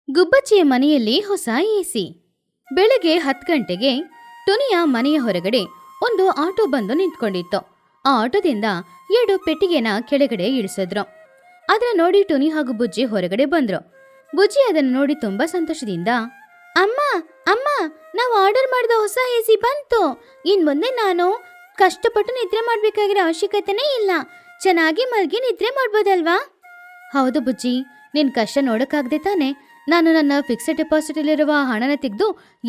ಗುಬ್ಬಚ್ಚಿಯ ಮನೆಯಲ್ಲಿ ಹೊಸ ಎಸಿ. ಬೆಳಗ್ಗೆ 10 ಗಂಟೆಗೆ ಟುನಿಯ ಮನೆಯ ಹೊರಗಡೆ ಒಂದು ಆಟೋ ಬಂದು ನಿಂತ್ಕೊಂಡಿತ್ತು. ಆ ಆಟೋದಿಂದ 2 ಪೆಟ್ಟಿಗೆನ ಕೆಳಗಡೆ ಇಳಿಸಿದ್ರು. ಅದನ್ನ ನೋಡಿ ಟುನಿ ಹಾಗೂ ಬುಜ್ಜಿ ಹೊರಗಡೆ ಬಂದ್ರು. ಬುಜ್ಜಿ ಅದನ್ನು ನೋಡಿ ತುಂಬಾ ಸಂತೋಷದಿಂದ, ಅಮ್ಮ ಅಮ್ಮ, ನಾವು ಆರ್ಡರ್ ಮಾಡಿದ ಹೊಸ ಎಸಿ ಬಂತು. ಇನ್ ಮುಂದೆ ನಾನು ಕಷ್ಟಪಟ್ಟು ನಿದ್ರೆ ಮಾಡ್ಬೇಕಾಗಿರೋ ಅವಶ್ಯಕತೆನೇ ಇಲ್ಲ. ಚೆನ್ನಾಗಿ ಮಲ್ಗಿ ನಿದ್ರೆ ಮಾಡ್ಬೋದಲ್ವಾ? ಹೌದು ಬುಜ್ಜಿ, ನಿನ್ ಕಷ್ಟ ನೋಡಕ್ಕಾಗದೆ ತಾನೆ ನಾನು ನನ್ನ ಫಿಕ್ಸ್ಡ್ ಡೆಪಾಸಿಟ್ ಅಲ್ಲಿರುವ ಹಣನ ತೆಗೆದು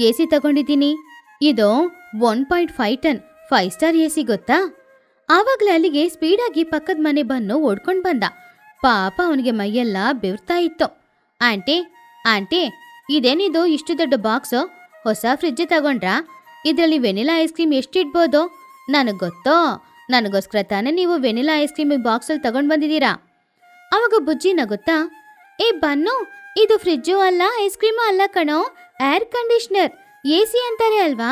ಎಸಿ ತಗೊಂಡಿದ್ದೀನಿ. ಇದು 1.5 ಟನ್ 5 ಸ್ಟಾರ್ ಎಸಿ ಗೊತ್ತಾ? ಆವಾಗಲೇ ಅಲ್ಲಿಗೆ ಸ್ಪೀಡಾಗಿ ಪಕ್ಕದ ಮನೆ ಬನ್ನು ಓಡ್ಕೊಂಡು ಬಂದ. ಪಾಪ ಅವನಿಗೆ ಮೈಯೆಲ್ಲ ಬೆವ್ರ್ತಾ ಇತ್ತು. ಆಂಟಿ ಆಂಟಿ, ಇದೇನಿದು ಇಷ್ಟು ದೊಡ್ಡ ಬಾಕ್ಸು? ಹೊಸ ಫ್ರಿಡ್ಜ್ ತಗೊಂಡ್ರಾ? ಇದರಲ್ಲಿ ವೆನಿಲಾ ಐಸ್ ಕ್ರೀಮ್ ಎಷ್ಟಿಡ್ಬೋದು? ನನಗೆ ಗೊತ್ತೋ, ನನಗೋಸ್ಕರ ತಾನೇ ನೀವು ವೆನಿಲಾ ಐಸ್ ಕ್ರೀಮ್ ಬಾಕ್ಸಲ್ಲಿ ತಗೊಂಡು ಬಂದಿದ್ದೀರಾ. ಅವಾಗ ಬುಜ್ಜಿ ನಗುತ್ತಾ, ಏ ಬನ್ನು, ಇದು ಫ್ರಿಡ್ಜು ಅಲ್ಲ, ಐಸ್ ಕ್ರೀಮು ಅಲ್ಲ ಕಣೋ, ಏರ್ ಕಂಡೀಷ್ನರ್, ಎಸಿ ಅಂತಾರೆ ಅಲ್ವಾ.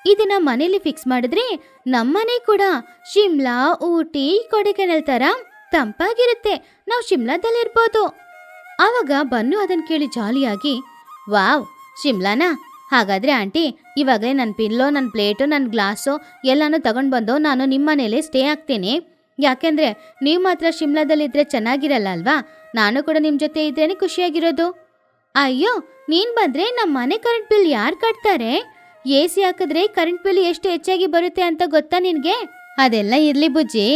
ಇದನ್ನ ಮನೇಲಿ ಫಿಕ್ಸ್ ಮಾಡಿದ್ರೆ ನಮ್ಮನೆ ಕೂಡ ಶಿಮ್ಲಾ, ಊಟಿ, ಕೊಡೆಕೆನಲ್ ತರ ತಂಪಾಗಿರುತ್ತೆ. ನಾವು ಶಿಮ್ಲಾದಲ್ಲಿರ್ಬೋದು. ಆವಾಗ ಬನ್ನು ಅದನ್ನ ಕೇಳಿ ಜಾಲಿಯಾಗಿ, ವಾವ್, ಶಿಮ್ಲಾನಾ? ಹಾಗಾದ್ರೆ ಆಂಟಿ, ಇವಾಗಲೇ ನನ್ನ ಪಿಲ್ಲೋ, ನನ್ನ ಪ್ಲೇಟು, ನನ್ನ ಗ್ಲಾಸು ಎಲ್ಲನೂ ತಗೊಂಡು ಬಂದು ನಾನು ನಿಮ್ಮ ಮನೇಲಿ ಸ್ಟೇ ಆಗ್ತೀನಿ. ಯಾಕೆಂದ್ರೆ ನೀವು ಮಾತ್ರ ಶಿಮ್ಲಾದಲ್ಲಿದ್ರೆ ಚೆನ್ನಾಗಿರಲ್ಲ ಅಲ್ವಾ. ನಾನು ಕೂಡ ನಿಮ್ಮ ಜೊತೆ ಇದ್ರೇನೆ ಖುಷಿಯಾಗಿರೋದು. ಅಯ್ಯೋ, ನೀನ್ ಬಂದ್ರೆ ನಮ್ಮ ಮನೆ ಕರೆಂಟ್ ಬಿಲ್ ಯಾರು ಕಟ್ತಾರೆ? ಎಸಿ ಹಾಕಿದ್ರೆ ಕರೆಂಟ್ ಬಿಲ್ ಎಷ್ಟು ಹೆಚ್ಚಾಗಿ ಬರುತ್ತೆ ಅಂತ ಗೊತ್ತಾ ನಿನ್ಗೆ? ಅದೆಲ್ಲ ಇರ್ಲಿ ಬುಜ್ಜಿ,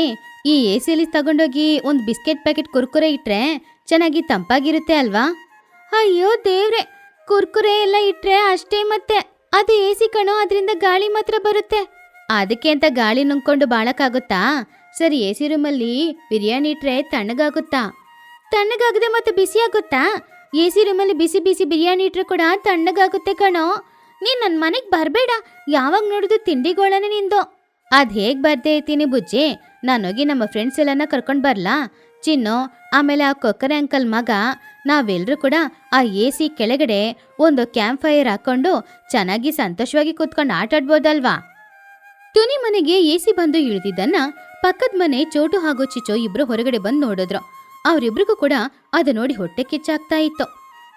ಈ ಎಸಿಯಲ್ಲಿ ತಗೊಂಡೋಗಿ ಒಂದು ಬಿಸ್ಕೆಟ್ ಪ್ಯಾಕೆಟ್ ಕುರ್ಕುರೆ ಇಟ್ರೆ ಚೆನ್ನಾಗಿ ತಂಪಾಗಿರುತ್ತೆ ಅಲ್ವಾ? ಅಯ್ಯೋ ದೇವ್ರೆ, ಕುರ್ಕುರೆ ಎಲ್ಲ ಇಟ್ರೆ ಅಷ್ಟೇ, ಮತ್ತೆ ಅದು ಎಸಿ ಕಣೋ, ಅದರಿಂದ ಗಾಳಿ ಮಾತ್ರ ಬರುತ್ತೆ. ಅದಕ್ಕೆ ಅಂತ ಗಾಳಿ ನುಂಗ್ಕೊಂಡು ಬಾಳಕ್ಕಾಗುತ್ತಾ? ಸರಿ, ಎಸಿ ರೂಮಲ್ಲಿ ಬಿರಿಯಾನಿ ಇಟ್ರೆ ತಣ್ಣಗಾಗುತ್ತಾ? ತಣ್ಣಗಾಗದೆ ಮತ್ತೆ ಬಿಸಿ ಆಗುತ್ತಾ? ಎಸಿ ರೂಮಲ್ಲಿ ಬಿಸಿ ಬಿಸಿ ಬಿರಿಯಾನಿ ಇಟ್ರೆ ಕೂಡ ತಣ್ಣಗಾಗುತ್ತೆ ಕಣೋ. ನೀನ್ ನನ್ನ ಮನೆಗೆ ಬರಬೇಡ, ಯಾವಾಗ ನೋಡಿದ್ರು ತಿಂಡಿಗೋಳನೆ ನಿಂದು. ಅದ್ ಹೇಗ್ ಬರ್ದೇ ಇರ್ತೀನಿ ಬುಜ್ಜಿ, ನಾನೋಗಿ ನಮ್ಮ ಫ್ರೆಂಡ್ಸ್ ಎಲ್ಲನ ಕರ್ಕೊಂಡು ಬರ್ಲಾ? ಚಿನ್ನು, ಆಮೇಲೆ ಆ ಕೊಕ್ಕರೆ ಅಂಕಲ್ ಮಗ, ನಾವೆಲ್ಲರೂ ಕೂಡ ಆ ಎಸಿ ಕೆಳಗಡೆ ಒಂದು ಕ್ಯಾಂಪ್ ಫೈರ್ ಹಾಕೊಂಡು ಚೆನ್ನಾಗಿ ಸಂತೋಷವಾಗಿ ಕೂತ್ಕೊಂಡು ಆಟ ಆಡ್ಬೋದಲ್ವಾ? ಟುನಿ ಮನೆಗೆ ಎಸಿ ಬಂದು ಇಳಿದಿದ್ದನ್ನ ಪಕ್ಕದ ಮನೆ ಚೋಟು ಹಾಗೂ ಚಿಚೋ ಇಬ್ರು ಹೊರಗಡೆ ಬಂದು ನೋಡಿದ್ರು. ಅವರಿಬ್ರಿಗೂ ಕೂಡ ಅದು ನೋಡಿ ಹೊಟ್ಟೆ ಕಿಚ್ಚಾಗ್ತಾ ಇತ್ತು.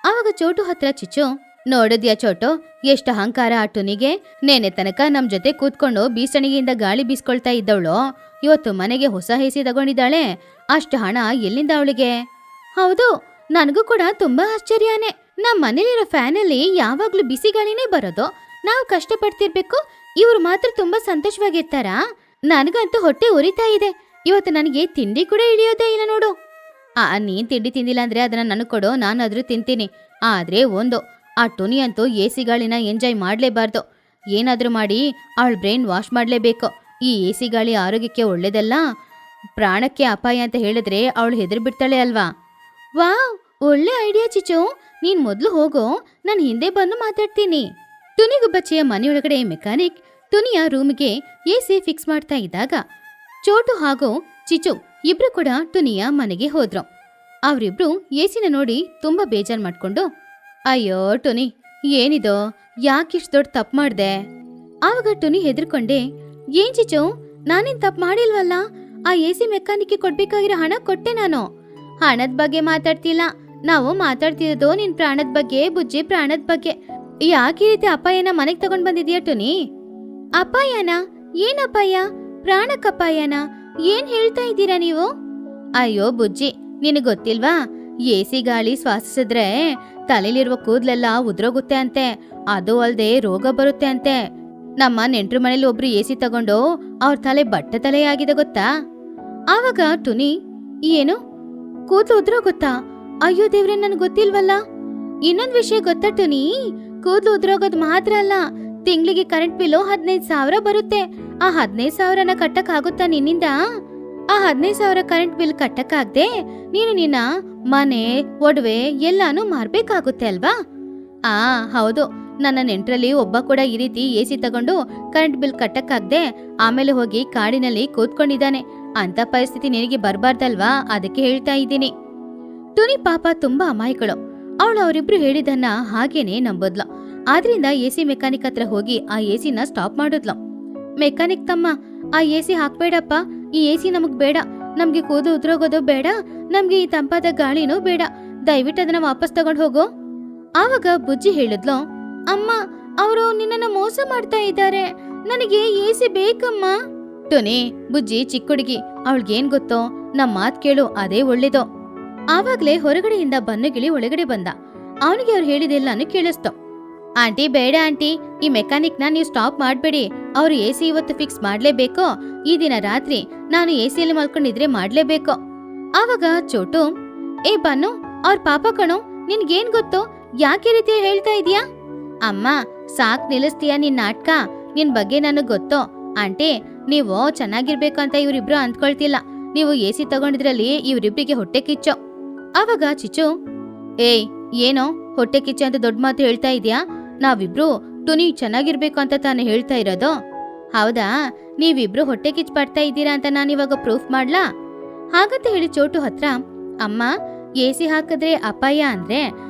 ಆವಾಗ ಚೋಟು ಹತ್ರ ಚಿಚೋ, ನೋಡಿದ್ಯಾ ಚೋಟು, ಎಷ್ಟು ಅಹಂಕಾರ ಆ ಟುನಿಗೆ. ನೇನೆ ತನಕ ನಮ್ ಜೊತೆ ಕೂತ್ಕೊಂಡು ಬೀಸಣಿಗೆಯಿಂದ ಗಾಳಿ ಬೀಸ್ಕೊಳ್ತಾ ಇದ್ದವಳು ಇವತ್ತು ಮನೆಗೆ ಹೊಸ ಎಸಿ ತಗೊಂಡಿದ್ದಾಳೆ. ಅಷ್ಟು ಹಣ ಎಲ್ಲಿಂದ ಅವಳಿಗೆ? ಹೌದು, ನನಗೂ ಕೂಡ ತುಂಬಾ ಆಶ್ಚರ್ಯನೇ. ನಮ್ಮ ಮನೇಲಿರೋ ಫ್ಯಾನಲ್ಲಿ ಯಾವಾಗ್ಲೂ ಬಿಸಿ ಗಾಳಿನೇ ಬರೋದು. ನಾವು ಕಷ್ಟಪಡ್ತಿರ್ಬೇಕು, ಇವ್ರು ಮಾತ್ರ ತುಂಬಾ ಸಂತೋಷವಾಗಿರ್ತಾರಾ? ನನಗಂತೂ ಹೊಟ್ಟೆ ಉರಿತಾ ಇದೆ. ಇವತ್ತು ನನಗೆ ತಿಂಡಿ ಕೂಡ ಇಳಿಯೋದೇ ಇಲ್ಲ ನೋಡು. ನೀನ್ ತಿಂಡಿ ತಿಂದಿಲ್ಲ ಅಂದ್ರೆ ಅದನ್ನ ನನಗೆ ಕೊಡು, ನಾನಾದ್ರೂ ತಿಂತೀನಿ. ಆದ್ರೆ ಒಂದು, ಆ ಟುನಿ ಅಂತೂ ಎಸಿ ಗಾಳಿನ ಎಂಜಾಯ್ ಮಾಡ್ಲೇಬಾರ್ದು. ಏನಾದ್ರೂ ಮಾಡಿ ಅವಳ ಬ್ರೈನ್ ವಾಶ್ ಮಾಡ್ಲೇಬೇಕು. ಈ ಎಸಿ ಗಾಳಿ ಆರೋಗ್ಯಕ್ಕೆ ಒಳ್ಳೇದಲ್ಲ, ಪ್ರಾಣಕ್ಕೆ ಅಪಾಯ ಅಂತ ಹೇಳಿದ್ರೆ ಅವಳು ಹೆದರ್ ಬಿಡ್ತಾಳೆ ಅಲ್ವಾ? ವಾವ್, ಒಳ್ಳೆ ಐಡಿಯಾ ಚಿಚು. ನೀನ್ ಮೊದ್ಲು ಹೋಗೋ, ನಾನು ಹಿಂದೆ ಬಂದು ಮಾತಾಡ್ತೀನಿ. ಟುನಿ ಗುಬ್ಬಚ್ಚಿಯ ಮನೆಯೊಳಗಡೆ ಮೆಕ್ಯಾನಿಕ್ ಟುನಿಯ ರೂಮ್ಗೆ ಎಸಿ ಫಿಕ್ಸ್ ಮಾಡ್ತಾ ಇದ್ದಾಗ ಚೋಟು ಹಾಗೂ ಚಿಚು ಇಬ್ರು ಕೂಡ ಟುನಿಯ ಮನೆಗೆ ಹೋದ್ರು. ಅವರಿಬ್ರು ಎಸಿನ ನೋಡಿ ತುಂಬಾ ಬೇಜಾರ್ ಮಾಡ್ಕೊಂಡು, ಅಯ್ಯೋ ಟುನಿ, ಏನಿದು, ಯಾಕಿಷ್ಟು ದೊಡ್ಡ ತಪ್ಪು ಮಾಡ್ದೆ? ಆವಾಗ ಟುನಿ ಹೆದರ್ಕೊಂಡೆ, ಏನ್ ಚಿಚು, ನಾನೇನ್ ತಪ್ಪು ಮಾಡಿಲ್ವಲ್ಲ. ಆ ಎಸಿ ಮೆಕ್ಯಾನಿಕ್ಗೆ ಕೊಡ್ಬೇಕಾಗಿರೋ ಹಣ ಕೊಟ್ಟೆ ನಾನು. ಹಣದ ಬಗ್ಗೆ ಮಾತಾಡ್ತಿಲ್ಲ, ನಾವು ಮಾತಾಡ್ತಿರೋದು ನಿನ್ ಪ್ರಾಣದ ಬಗ್ಗೆ ಬುಜ್ಜಿ, ಪ್ರಾಣದ ಬಗ್ಗೆ. ಯಾಕೆ ಈ ರೀತಿ ಅಪಾಯನ ಮನೆಗೆ ತಗೊಂಡ್ ಬಂದಿದ್ಯಾ ಟುನಿ? ಅಪಾಯನ? ಏನ್ ಅಪಾಯ? ಪ್ರಾಣಕ್ಕಪಾಯನ? ಏನ್ ಹೇಳ್ತಾ ಇದ್ದೀರಾ ನೀವು? ಅಯ್ಯೋ ಬುಜ್ಜಿ, ನಿನಗೆ ಗೊತ್ತಿಲ್ವಾ? ಎಸಿ ಗಾಳಿ ಶ್ವಾಸಿಸಿದ್ರೆ ತಲೆಲಿರುವ ಕೂದಲೆಲ್ಲ ಉದ್ರೋಗುತ್ತೆ ಅಂತೆ. ಅದು ಅಲ್ದೆ ರೋಗ ಬರುತ್ತೆ ಅಂತೆ. ನಮ್ಮ ನೆಂಟ್ರ ಮನೇಲಿ ಒಬ್ರು ಎಸಿ ತಗೊಂಡು ಅವ್ರ ತಲೆ ಬಟ್ಟೆ ತಲೆಯಾಗಿದೆ ಗೊತ್ತಾ? ಆವಾಗ ಟುನಿ, ಏನು, ಕೂದಲು ಉದ್ರೋಗುತ್ತಾ? ಅಯ್ಯೋ ದೇವ್ರೆ, ನನ್ಗೆ ಗೊತ್ತಿಲ್ವಲ್ಲ. ಇನ್ನೊಂದ್ ವಿಷಯ ಗೊತ್ತಾ ಟುನಿ? ಕೂದಲು ಉದ್ರೋಗೋದು ಮಾತ್ರ ಅಲ್ಲ, ತಿಂಗಳಿಗೆ ಕರೆಂಟ್ ಬಿಲ್ಲು 15,000 ಬರುತ್ತೆ. ಆ 15,000ನ ಕಟ್ಟಕ್ ಆಗುತ್ತಾ ನಿನ್ನಿಂದ? ಆ 15,000 ಕರೆಂಟ್ ಬಿಲ್ ಕಟ್ಟಕ್ಕಾಗ್ದೆ ನೀನು ನಿನ್ನ ಮನೆ, ಒಡವೆ ಎಲ್ಲಾನು ಮಾರ್ಬೇಕಾಗುತ್ತೆ ಅಲ್ವಾ? ಹೌದು, ನನ್ನ ನೆಂಟ್ರಲ್ಲಿ ಒಬ್ಬ ಕೂಡ ಈ ರೀತಿ ಎಸಿ ತಗೊಂಡು ಕರೆಂಟ್ ಬಿಲ್ ಕಟ್ಟಕ್ಕಾಗ್ದೆ ಆಮೇಲೆ ಹೋಗಿ ಕಾಡಿನಲ್ಲಿ ಕೂತ್ಕೊಂಡಿದ್ದಾನೆ. ಅಂತ ಪರಿಸ್ಥಿತಿ ನಿನಗೆ ಬರ್ಬಾರ್ದಲ್ವಾ? ಅದಕ್ಕೆ ಹೇಳ್ತಾ ಇದ್ದೀನಿ. ಟುನಿ ಪಾಪ ತುಂಬಾ ಅಮಾಯಕಳು. ಅವಳು ಅವರಿಬ್ರು ಹೇಳಿದನ್ನ ಹಾಗೇನೆ ನಂಬದ್ಲು. ಆದ್ರಿಂದ ಎಸಿ ಮೆಕ್ಯಾನಿಕ್ ಹತ್ರ ಹೋಗಿ ಆ ಎಸಿನ ಸ್ಟಾಪ್ ಮಾಡಿದ್ಲು. ಮೆಕ್ಯಾನಿಕ್ ತಮ್ಮ, ಆ ಎಸಿ ಹಾಕ್ಬೇಡಪ್ಪ, ಈ ಎಸಿ ನಮಗ್ ಬೇಡ. ನಮ್ಗೆ ಕೂದಲು ಉದ್ರೋಗೋದು ಬೇಡ, ನಮ್ಗೆ ಈ ತಂಪಾದ ಗಾಳಿನೂ ಬೇಡ. ದಯವಿಟ್ಟು ಅದನ್ನ ವಾಪಸ್ ತಗೊಂಡು ಹೋಗು. ಆವಾಗ ಬುಜ್ಜಿ ಹೇಳಿದ್ಲು, ಅಮ್ಮ ಅವರು ನಿನ್ನನ್ನ ಮೋಸ ಮಾಡ್ತಾ ಇದ್ದಾರೆ, ನನಗೆ ಎಸಿ ಬೇಕಮ್ಮ. ಟುನಿ, ಬುಜ್ಜಿ ಚಿಕ್ಕ ಹುಡುಗಿ, ಅವಳಿಗೇನ್ ಗೊತ್ತೋ, ನಮ್ ಮಾತ್ ಕೇಳು, ಅದೇ ಒಳ್ಳೇದು. ಆವಾಗ್ಲೇ ಹೊರಗಡೆಯಿಂದ ಬನ್ನುಗಿಳಿ ಒಳಗಡೆ ಬಂದ. ಅವನಿಗೆ ಅವ್ರು ಹೇಳಿದೆಲ್ಲಾನು ಕೇಳಿಸ್ತು. ಆಂಟಿ ಬೇಡ ಆಂಟಿ, ಈ ಮೆಕ್ಯಾನಿಕ್ನ ನೀವು ಸ್ಟಾಪ್ ಮಾಡ್ಬೇಡಿ. ಅವ್ರು ಎಸಿ ಇವತ್ತು ಫಿಕ್ಸ್ ಮಾಡ್ಲೇಬೇಕು. ಈ ದಿನ ರಾತ್ರಿ ನಾನು ಎಸಿಯಲ್ಲಿ ಮಲ್ಕೊಂಡಿದ್ರೆ ಮಾಡ್ಲೇಬೇಕು. ಆವಾಗ ಚೋಟು, ಏ ಬನ್ನು, ಅವ್ರ ಪಾಪ ಕಣೋ, ನಿನ್ಗೇನ್ ಗೊತ್ತು, ಯಾಕೆ ರೀತಿ ಹೇಳ್ತಾ ಇದೀಯಾ? ಅಮ್ಮ ಸಾಕ್ ನಿಲ್ಲಿಸ್ತೀಯ ನಿನ್ ನಾಟಕ, ನಿನ್ ಬಗ್ಗೆ ನನಗ್ ಗೊತ್ತು. ಆಂಟಿ, ನೀವು ಚೆನ್ನಾಗಿರ್ಬೇಕು ಅಂತ ಇವ್ರಿಬ್ರು ಅಂದ್ಕೊಳ್ತಿಲ್ಲ. ನೀವು ಎಸಿ ತಗೊಂಡಿದ್ರಲ್ಲಿ ಇವ್ರಿಬ್ರಿಗೆ ಹೊಟ್ಟೆ ಕಿಚ್ಚು. ಆವಾಗ ಚಿಚ್ಚು, ಏಯ್ ಏನೋ ಹೊಟ್ಟೆ ಕಿಚ್ಚು ಅಂತ ದೊಡ್ಡ ಮಾತು ಹೇಳ್ತಾ ಇದೀಯಾ? ನಾವಿಬ್ರು ಟುನಿ ಚೆನ್ನಾಗಿರ್ಬೇಕು ಅಂತ ತಾನೇ ಹೇಳ್ತಾ ಇರೋದು. ಹೌದಾ, ನೀವಿಬ್ರು ಹೊಟ್ಟೆ ಕಿಚ್ಚು ಪಡ್ತಾ ಇದ್ದೀರಾ ಅಂತ ನಾನಿವಾಗ ಪ್ರೂಫ್ ಮಾಡ್ಲಾ? ಹಾಗಂತ ಹೇಳಿ ಚೋಟು ಹತ್ರ, ಅಮ್ಮ ಎಸಿ ಹಾಕಿದ್ರೆ ಅಪಾಯ ಅಂದ್ರೆ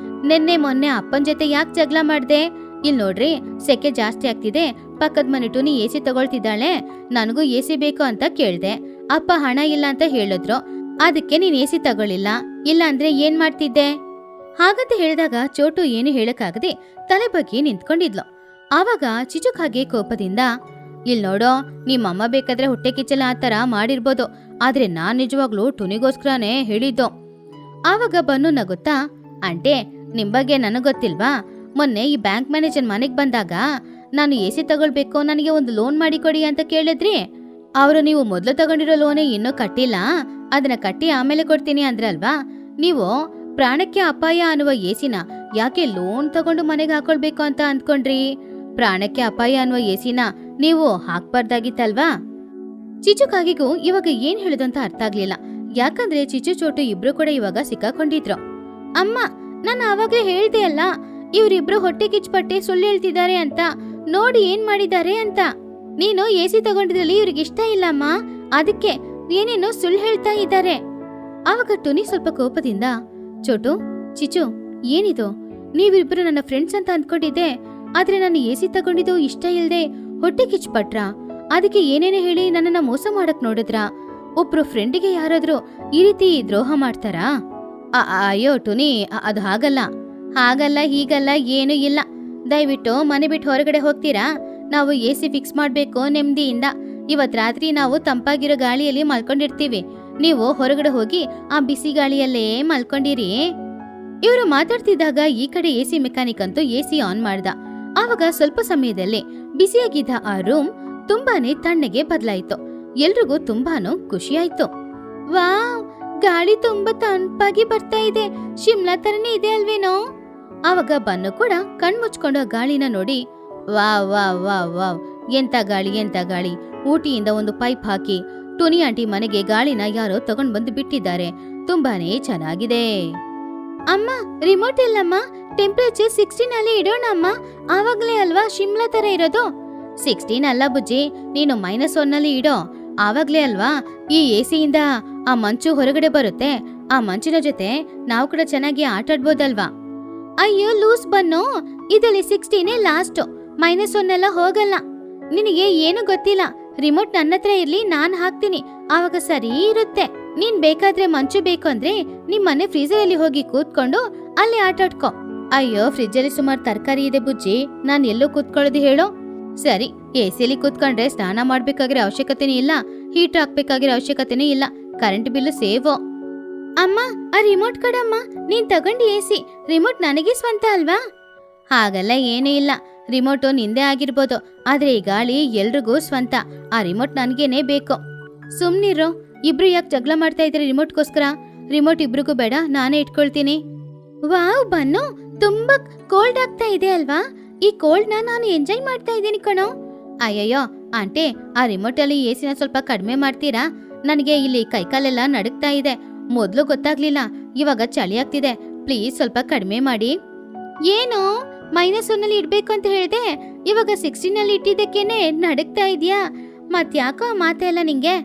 ನಿನ್ನೆ ಮೊನ್ನೆ ಅಪ್ಪನ ಜೊತೆ ಯಾಕೆ ಜಗಳ ಮಾಡ್ದೆ? ಇಲ್ ನೋಡ್ರಿ, ಸೆಕೆ ಜಾಸ್ತಿ ಆಗ್ತಿದೆ, ಪಕ್ಕದ ಮನೆ ಟುನಿ ಎಸಿ ತಗೊಳ್ತಿದ್ದಾಳೆ, ನನಗೂ ಎಸಿ ಬೇಕು ಅಂತ ಕೇಳ್ದೆ. ಅಪ್ಪ ಹಣ ಇಲ್ಲ ಅಂತ ಹೇಳಿದ್ರು, ಅದಕ್ಕೆ ನೀನ್ ಎಸಿ ತಗೊಳ್ಳಿಲ್ಲ. ಇಲ್ಲ ಅಂದ್ರೆ ಏನ್ ಮಾಡ್ತಿದ್ದೆ? ಹಾಗಂತ ಹೇಳಿದಾಗ ಚೋಟು ಏನು ಹೇಳಕ್ಕಾಗದೆ ತಲೆ ಬಗ್ಗೆ ನಿಂತ್ಕೊಂಡಿದ್ಲು. ಆವಾಗ ಚಿಚುಕ್ ಹಾಗೆ ಕೋಪದಿಂದ, ಇಲ್ ನೋಡೋ, ನಿಮ್ಮಮ್ಮ ಬೇಕಾದ್ರೆ ಹೊಟ್ಟೆ ಕಿಚ್ಚಲ ಆ ತರ ಮಾಡಿರ್ಬೋದು, ಆದ್ರೆ ನಾನ್ ನಿಜವಾಗ್ಲೂ ಟುನಿಗೋಸ್ಕರನೇ ಹೇಳಿದ್ದು. ಆವಾಗ ಬನ್ನು ನಗುತ್ತಾ, ಅಂಟೆ ನಿಮ್ ಬಗ್ಗೆ ನನಗ್ ಗೊತ್ತಿಲ್ವಾ? ಮೊನ್ನೆ ಈ ಬ್ಯಾಂಕ್ ಮ್ಯಾನೇಜರ್ ಮನೆಗ್ ಬಂದಾಗ ನಾನು ಎಸಿ ತಗೊಳ್ಬೇಕು, ನನಗೆ ಒಂದು ಲೋನ್ ಮಾಡಿಕೊಡಿ ಅಂತ ಕೇಳಿದ್ರಿ. ಅವರು ನೀವು ಮೊದ್ಲು ತಗೊಂಡಿರೋ ಲೋನೇ ಇನ್ನೂ ಕಟ್ಟಿಲ್ಲ, ಅದನ್ನ ಕಟ್ಟಿ ಆಮೇಲೆ ಕೊಡ್ತೀನಿ ಅಂದ್ರಲ್ವಾ? ನೀವು ಪ್ರಾಣಕ್ಕೆ ಅಪಾಯ ಅನ್ನುವ ಎಸಿನ ಯಾಕೆ ಲೋನ್ ತಗೊಂಡು ಮನೆಗೆ ಹಾಕೊಳ್ಬೇಕು ಅಂತ ಅಂದ್ಕೊಂಡ್ರಿ? ಪ್ರಾಣಕ್ಕೆ ಅಪಾಯ ಅನ್ನುವ ಎಸಿನ ನೀವು ಹಾಕ್ಬಾರ್ದಾಗಿತ್ತಲ್ವಾ? ಚಿಚುಕಾಗಿಗೂ ಇವಾಗ ಏನ್ ಹೇಳುದಂತ ಅರ್ಥ ಆಗ್ಲಿಲ್ಲ. ಯಾಕಂದ್ರೆ ಚಿಚು ಚೋಟು ಇಬ್ರು ಕೂಡ ಇವಾಗ ಸಿಕ್ಕಾಕೊಂಡಿದ್ರು. ಅಮ್ಮ, ನಾನು ಆವಾಗ್ಲೇ ಹೇಳ್ದೆ ಅಲ್ಲ, ಇವ್ರಿಬ್ರು ಹೊಟ್ಟೆ ಕಿಚ್ಪಟ್ಟೆ ಸುಳ್ಳು ಹೇಳ್ತಿದ್ದಾರೆ ಅಂತ. ನೋಡಿ ಏನ್ ಮಾಡಿದ್ದಾರೆ ಅಂತ. ನೀನು ಎಸಿ ತಗೊಂಡಿದ್ರಲ್ಲಿ ಇವ್ರಿಗೆ ಇಷ್ಟ ಇಲ್ಲಮ್ಮ, ಅದಕ್ಕೆ ಏನೇನೋ ಸುಳ್ಳು ಹೇಳ್ತಾ ಇದ್ದಾರೆ. ಆವಾಗ ಟುನಿ ಸ್ವಲ್ಪ ಕೋಪದಿಂದ, ಚೋಟು, ಚಿಚು, ಏನಿದು? ನೀವಿಬ್ರು ನನ್ನ ಫ್ರೆಂಡ್ಸ್ ಅಂತ ಅಂದ್ಕೊಂಡಿದ್ದೆ, ಆದ್ರೆ ನಾನು ಎಸಿ ತಗೊಂಡಿದ್ದು ಇಷ್ಟ ಇಲ್ದೆ ಹೊಟ್ಟೆ ಕಿಚ್ಪಟ್ರ, ಅದಕ್ಕೆ ಏನೇನೇ ಹೇಳಿ ನನ್ನನ್ನ ಮೋಸ ಮಾಡಕ್ ನೋಡಿದ್ರ? ಒಬ್ರು ಫ್ರೆಂಡಿಗೆ ಯಾರಾದ್ರೂ ಈ ರೀತಿ ದ್ರೋಹ ಮಾಡ್ತಾರಾ? ಅಯ್ಯೋ ಟುನಿ, ಅದು ಹಾಗಲ್ಲ ಹೀಗಲ್ಲ ಏನೂ ಇಲ್ಲ. ದಯವಿಟ್ಟು ಮನೆ ಬಿಟ್ಟು ಹೊರಗಡೆ ಹೋಗ್ತೀರಾ? ನಾವು ಎಸಿ ಫಿಕ್ಸ್ ಮಾಡ್ಬೇಕು ನೆಮ್ಮದಿಯಿಂದ. ಇವತ್ ರಾತ್ರಿ ನಾವು ತಂಪಾಗಿರೋ ಗಾಳಿಯಲ್ಲಿ ಮಲ್ಕೊಂಡಿರ್ತೀವಿ, ನೀವು ಹೊರಗಡೆ ಹೋಗಿ ಆ ಬಿಸಿ ಗಾಳಿಯಲ್ಲೇ ಮಲ್ಕೊಂಡಿರಿ. ಇವರು ಮಾತಾಡ್ತಿದ್ದಾಗ ಈ ಕಡೆ ಎಸಿ ಮೆಕ್ಯಾನಿಕ್ ಅಂತೂ ಎಸಿ ಆನ್ ಮಾಡ್ದ. ಆವಾಗ ಸ್ವಲ್ಪ ಸಮಯದಲ್ಲಿ ಬಿಸಿಯಾಗಿದ್ದ ಆ ರೂಮ್ ತುಂಬಾನೇ ತಣ್ಣಗೆ ಬದಲಾಯಿತು. ಎಲ್ರಿಗೂ ತುಂಬಾನು ಖುಷಿಯಾಯ್ತು. ವಾವ್, ಗಾಳಿ ತುಂಬಾ ತಂಪಾಗಿ ಬರ್ತಾ ಇದೆ, ಶಿಮ್ಲಾ ತರನೇ ಇದೆ ಅಲ್ವೇನೋ? ಆವಾಗ ಬನ್ನು ಕೂಡ ಕಣ್ಮುಚ್ಕೊಂಡು ಆ ಗಾಳಿನ ನೋಡಿ, ವಾವ್ ವಾವ್ ವಾವ್ ವಾವ್, ಎಂತ ಗಾಳಿ, ಊಟಿಯಿಂದ ಒಂದು ಪೈಪ್ ಹಾಕಿ ಟುನಿ ಆಂಟಿ ಮನೆಗೆ ಗಾಳಿನ ಯಾರೋ ತಗೊಂಡ್ ಬಂದು ಬಿಟ್ಟಿದ್ದಾರೆ, ತುಂಬಾನೇ ಚೆನ್ನಾಗಿದೆ. ಅಮ್ಮ, ರಿಮೋಟ್ ಇಲ್ಲಮ್ಮ, ಟೆಂಪರೇಚರ್ 16 ಅಲ್ಲಿ ಇಡೋಣ ಅಮ್ಮ, ಆವಾಗ್ಲೇ ಅಲ್ವಾ ಶಿಮ್ಲಾ ತರ ಇರೋದು. 16 ಅಲ್ಲ ಬುಜ್ಜಿ, ನೀನು -1 ಅಲ್ಲಿ ಇಡೋ, ಆವಾಗ್ಲೇ ಅಲ್ವಾ ಈ ಎಸಿಯಿಂದ ಆ ಮಂಚು ಹೊರಗಡೆ ಬರುತ್ತೆ. ಆ ಮಂಚಿನ ಜೊತೆ ನಾವು ಕೂಡ ಚೆನ್ನಾಗಿ ಆಟಾಡ್ಬೋದಲ್ವಾ? ಅಯ್ಯೋ ಲೂಸ್ ಬನ್ನು, ಇದರಲ್ಲಿ 16 ಲಾಸ್ಟ್, -1 ಎಲ್ಲ ಹೋಗಲ್ಲ. ನಿನಗೆ ಏನು ಗೊತ್ತಿಲ್ಲ, ರಿಮೋಟ್ ನನ್ನ ಹತ್ರ ಇರ್ಲಿ, ನಾನ್ ಹಾಕ್ತೀನಿ, ಆವಾಗ ಸರಿ ಇರುತ್ತೆ. ನೀನ್ ಬೇಕಾದ್ರೆ ಮಂಚು ಬೇಕು ಅಂದ್ರೆ ನಿಮ್ ಮನೆ ಫ್ರೀಜರ್ ಅಲ್ಲಿ ಹೋಗಿ ಕೂತ್ಕೊಂಡು ಅಲ್ಲಿ ಆಟಾಡ್ಕೊ. ಅಯ್ಯೋ, ಫ್ರಿಜ್ ಅಲ್ಲಿ ಸುಮಾರು ತರಕಾರಿ ಇದೆ ಬುಜ್ಜಿ, ನಾನ್ ಎಲ್ಲೂ ಕೂತ್ಕೊಳ್ಳೋದು ಹೇಳೋ? ಸರಿ, ಎಸಿಯಲ್ಲಿ ಕೂತ್ಕೊಂಡ್ರೆ ಸ್ನಾನ ಮಾಡ್ಬೇಕಾಗಿರೋ ಅವಶ್ಯಕತೆನೇ ಇಲ್ಲ, ಹೀಟರ್ ಹಾಕ್ಬೇಕಾಗಿರೋ ಅವಶ್ಯಕತೆನೇ ಇಲ್ಲ, ಕರೆಂಟ್ ಬಿಲ್ಲು ಸೇವೋ. ಅಮ್ಮ, ಆ ರಿಮೋಟ್ ಕೊಡಮ್ಮ, ನೀನ್ ತಗೊಂಡು ಎಸಿ, ರಿಮೋಟ್ ನನಗೆ ಸ್ವಂತ ಅಲ್ವಾ? ಹಾಗಲ್ಲ ಏನೂ ಇಲ್ಲ, ರಿಮೋಟು ನಿಂದೆ ಆಗಿರ್ಬೋದು, ಆದ್ರೆ ಈ ಗಾಳಿ ಎಲ್ರಿಗೂ ಸ್ವಂತ, ಆ ರಿಮೋಟ್ ನನ್ಗೇನೆ ಬೇಕು. ಸುಮ್ನಿರೋ, ಇಬ್ರು ಯಾಕೆ ಜಗಳ ಮಾಡ್ತಾ ಇದ್ರೆ ರಿಮೋಟ್ಗೋಸ್ಕರ? ರಿಮೋಟ್ ಇಬ್ರಿಗೂ ಬೇಡ, ನಾನೇ ಇಟ್ಕೊಳ್ತೀನಿ. ವಾವ್ ಬನ್ನು, ತುಂಬಾ ಕೋಲ್ಡ್ ಆಗ್ತಾ ಇದೆ ಅಲ್ವಾ? ಈ ಕೋಲ್ಡ್ ನಾನು ಎಂಜಾಯ್ ಮಾಡ್ತಾ ಇದ್ದೀನಿ ಕಣೋ. ಅಯ್ಯಯ್ಯೋ ಆಂಟಿ, ಆ ರಿಮೋಟ್ ಅಲ್ಲಿ ಎಸಿನ ಸ್ವಲ್ಪ ಕಡಿಮೆ ಮಾಡ್ತೀರಾ? ನನಗೆ ಇಲ್ಲಿ ಕೈಕಾಲೆಲ್ಲ ನಡುಗ್ತಾ ಇದೆ, ಮೊದ್ಲು ಗೊತ್ತಾಗ್ಲಿಲ್ಲ, ಇವಾಗ ಚಳಿ ಆಗ್ತಿದೆ, ಪ್ಲೀಸ್ ಸ್ವಲ್ಪ ಕಡಿಮೆ ಮಾಡಿ. ಏನು -1 ಅಲ್ಲಿ ಇಡ್ಬೇಕು ಅಂತ ಹೇಳ್ದೆ, ಇವಾಗ 16 ಅಲ್ಲಿ ಇಟ್ಟಿದ್ದಕ್ಕೇನೆ ನಡುಗ್ತಾ ಇದೆಯಾ? ಮತ್ಯಾಕೋ ಮಾತೆ ಎಲ್ಲ ನಿಂಗೆ?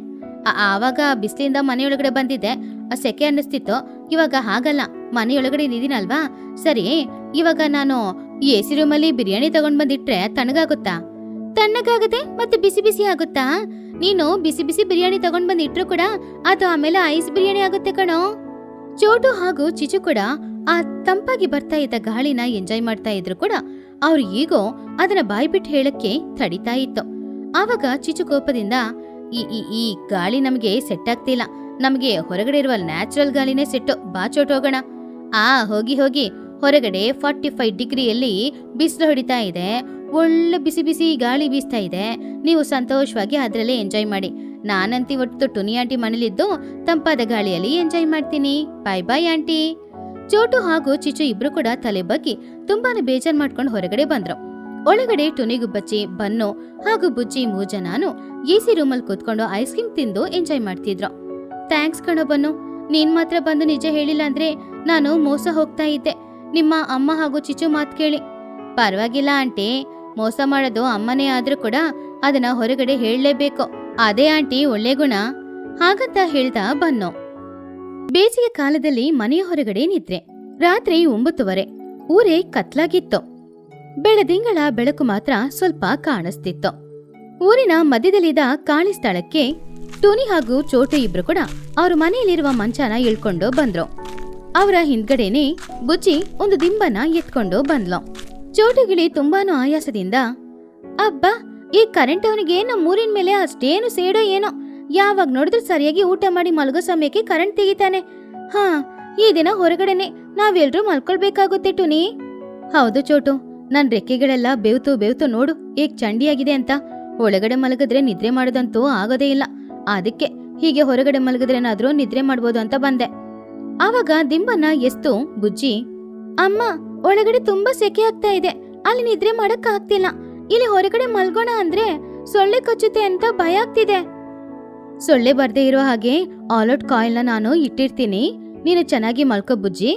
ಆವಾಗ ಬಿಸಿಲಿಂದ ಮನೆಯೊಳಗಡೆ ಬಂದಿದ್ದೆ, ಸೆಕೆ ಅನ್ನಿಸ್ತಿತ್ತು, ಇವಾಗ ಹಾಗಲ್ಲ, ಮನೆಯೊಳಗಡೆ ಇದೀನಲ್ವಾ? ಸರಿ, ಇವಾಗ ನಾನು ಎಸಿ ರೂಮಲ್ಲಿ ಬಿರಿಯಾನಿ ತಗೊಂಡ್ ಬಂದಿಟ್ರೆ ತಣ್ಣಗಾಗುತ್ತಾ? ತಣ್ಣಗಾಗದೆ ಮತ್ತೆ ಬಿಸಿ ಬಿಸಿ ಆಗುತ್ತಾ? ನೀನು ಬಿಸಿ ಬಿಸಿ ಬಿರಿಯಾನಿ ತಗೊಂಡ್ ಬಂದಿಟ್ರು ಕೂಡ ಅದು ಆಮೇಲೆ ಐಸ್ ಬಿರಿಯಾನಿ ಆಗುತ್ತೆ ಕಣೋ. ಚೋಟು ಹಾಗೂ ಚಿಚು ಕೂಡ ಆ ತಂಪಾಗಿ ಬರ್ತಾ ಇದ್ದ ಗಾಳಿನ ಎಂಜಾಯ್ ಮಾಡ್ತಾ ಇದ್ರು ಕೂಡ ಅವ್ರ ಈಗೋ ಅದನ್ನ ಬಾಯ್ಬಿಟ್ಟು ಹೇಳಕ್ಕೆ ತಡಿತಾ ಇತ್ತು. ಆವಾಗ ಚಿಚು ಕೋಪದಿಂದ ಈ ಈ ಈ ಗಾಳಿ ನಮಗೆ ಸೆಟ್ ಆಗ್ತಿಲ್ಲ, ನಮಗೆ ಹೊರಗಡೆ ಇರುವ ನ್ಯಾಚುರಲ್ ಗಾಳಿನೇ ಸೆಟ್ಟು, ಬಾಚೋಟೋಗೋಣ. ಹೋಗಿ ಹೋಗಿ, ಹೊರಗಡೆ 45 ಡಿಗ್ರಿಯಲ್ಲಿ ಬಿಸಿಲು ಹೊಡಿತಾ ಇದೆ, ಒಳ್ಳೆ ಬಿಸಿ ಬಿಸಿ ಗಾಳಿ ಬೀಸ್ತಾ ಇದೆ, ನೀವು ಸಂತೋಷವಾಗಿ ಅದರಲ್ಲೇ ಎಂಜಾಯ್ ಮಾಡಿ. ನಾನಂತಿ ಒಟ್ಟು ಟುನಿ ಆಂಟಿ ಮನೇಲಿದ್ದು ತಂಪಾದ ಗಾಳಿಯಲ್ಲಿ ಎಂಜಾಯ್ ಮಾಡ್ತೀನಿ. ಬಾಯ್ ಬಾಯ್ ಆಂಟಿ. ಚೋಟು ಹಾಗೂ ಚಿಚು ಇಬ್ರು ಕೂಡ ತಲೆ ಬಗ್ಗಿ ತುಂಬಾನೇ ಬೇಜಾರ್ ಮಾಡ್ಕೊಂಡು ಹೊರಗಡೆ ಬಂದ್ರು. ಒಳಗಡೆ ಟುನಿಗುಬ್ಬಚ್ಚಿ, ಬನ್ನು ಹಾಗೂ ಬುಜ್ಜಿ 3 ಜನನು ಎಸಿ ರೂಮಲ್ಲಿ ಕೂತ್ಕೊಂಡು ಐಸ್ ಕ್ರೀಮ್ ತಿಂದು ಎಂಜಾಯ್ ಮಾಡ್ತಿದ್ರು. ಥ್ಯಾಂಕ್ಸ್ ಕಣೋ ಬನ್ನು, ನೀನ್ ಮಾತ್ರ ಬಂದು ನಿಜ ಹೇಳಿಲ್ಲ ಅಂದ್ರೆ ನಾನು ಮೋಸ ಹೋಗ್ತಾ ಇದ್ದೆ. ನಿಮ್ಮ ಅಮ್ಮ ಹಾಗೂ ಚಿಚು ಮಾತು ಕೇಳಿ. ಪರವಾಗಿಲ್ಲ ಆಂಟಿ, ಮೋಸ ಮಾಡೋದು ಅಮ್ಮನೇ ಆದ್ರೂ ಕೂಡ ಅದನ್ನ ಹೊರಗಡೆ ಹೇಳಲೇಬೇಕು, ಅದೇ ಆಂಟಿ ಒಳ್ಳೆ ಗುಣ. ಹಾಗಂತ ಹೇಳ್ದ ಬನ್ನು. ಬೇಸಿಗೆ ಕಾಲದಲ್ಲಿ ಮನೆಯ ಹೊರಗಡೆ ನಿದ್ರೆ. ರಾತ್ರಿ 9:30. ಊರೇ ಕತ್ಲಾಗಿತ್ತು. ಬೆಳದಿಂಗಳ ಬೆಳಕು ಮಾತ್ರ ಸ್ವಲ್ಪ ಕಾಣಿಸ್ತಿತ್ತು. ಊರಿನ ಮಧ್ಯದಲ್ಲಿದ್ದ ಖಾಲಿ ಸ್ಥಳಕ್ಕೆ ಟೋನಿ ಹಾಗೂ ಚೋಟು ಇಬ್ರು ಕೂಡ ಅವ್ರ ಮನೆಯಲ್ಲಿರುವ ಮಂಚನ ಇಳ್ಕೊಂಡು ಬಂದ್ರು. ಅವರ ಹಿಂದ್ಗಡೆನೆ ಬುಜ್ಜಿ ಒಂದು ದಿಂಬನ ಎತ್ಕೊಂಡು ಬಂದ್ಲು. ಚೋಟುಗಿಳಿ ತುಂಬಾನು ಆಯಾಸದಿಂದ, ಅಬ್ಬಾ, ಈ ಕರೆಂಟ್ ಅವನಿಗೆ ನಮ್ಮೂರಿನ ಮೇಲೆ ಅಷ್ಟೇನು ಸೇಡೋ ಏನೋ, ಯಾವಾಗ ನೋಡಿದ್ರು ಸರಿಯಾಗಿ ಊಟ ಮಾಡಿ ಮಲಗೋ ಸಮಯಕ್ಕೆ ಕರೆಂಟ್ ತೆಗಿತಾನೆ. ಈ ದಿನ ಹೊರಗಡೆನೆ ನಾವೆಲ್ರೂ ಮಲ್ಕೊಳ್ಬೇಕಾಗುತ್ತೆ ಟುನಿ. ಹೌದು ಚೋಟು, ನನ್ ರೆಕ್ಕೆಗಳೆಲ್ಲ ಬೆವ್ತು ನೋಡು ಏಕ್ ಚಂಡಿಯಾಗಿದೆ ಅಂತ. ಒಳಗಡೆ ಮಲಗಿದ್ರೆ ನಿದ್ರೆ ಮಾಡೋದಂತೂ ಆಗೋದೇ ಇಲ್ಲ, ಅದಕ್ಕೆ ಹೀಗೆ ಹೊರಗಡೆ ಮಲಗಿದ್ರೇನಾದ್ರೂ ನಿದ್ರೆ ಮಾಡ್ಬೋದು ಅಂತ ಬಂದೆ. ಆವಾಗ ದಿಂಬನ್ನ ಎಸ್ತು ಬುಜ್ಜಿ, ಅಮ್ಮ, ಒಳಗಡೆ ತುಂಬಾ ಸೆಕೆ ಆಗ್ತಾ ಇದೆ, ಅಲ್ಲಿ ನಿದ್ರೆ ಮಾಡಕ್ ಆಗ್ತಿಲ್ಲ. ಇಲ್ಲಿ ಹೊರಗಡೆ ಮಲ್ಗೋಣ ಅಂದ್ರೆ ಸೊಳ್ಳೆ ಕಚ್ಚುತ್ತೆ ಅಂತ ಭಯ ಆಗ್ತಿದೆ. ಸೊಳ್ಳೆ ಬರ್ದೇ ಇರೋ ಹಾಗೆ ಆಲ್ಔಟ್ ಕಾಯಿಲ್ನ ನಾನು ಇಟ್ಟಿರ್ತೀನಿ, ನೀನು ಚೆನ್ನಾಗಿ ಮಲ್ಕೋ ಬುಜ್ಜಿ.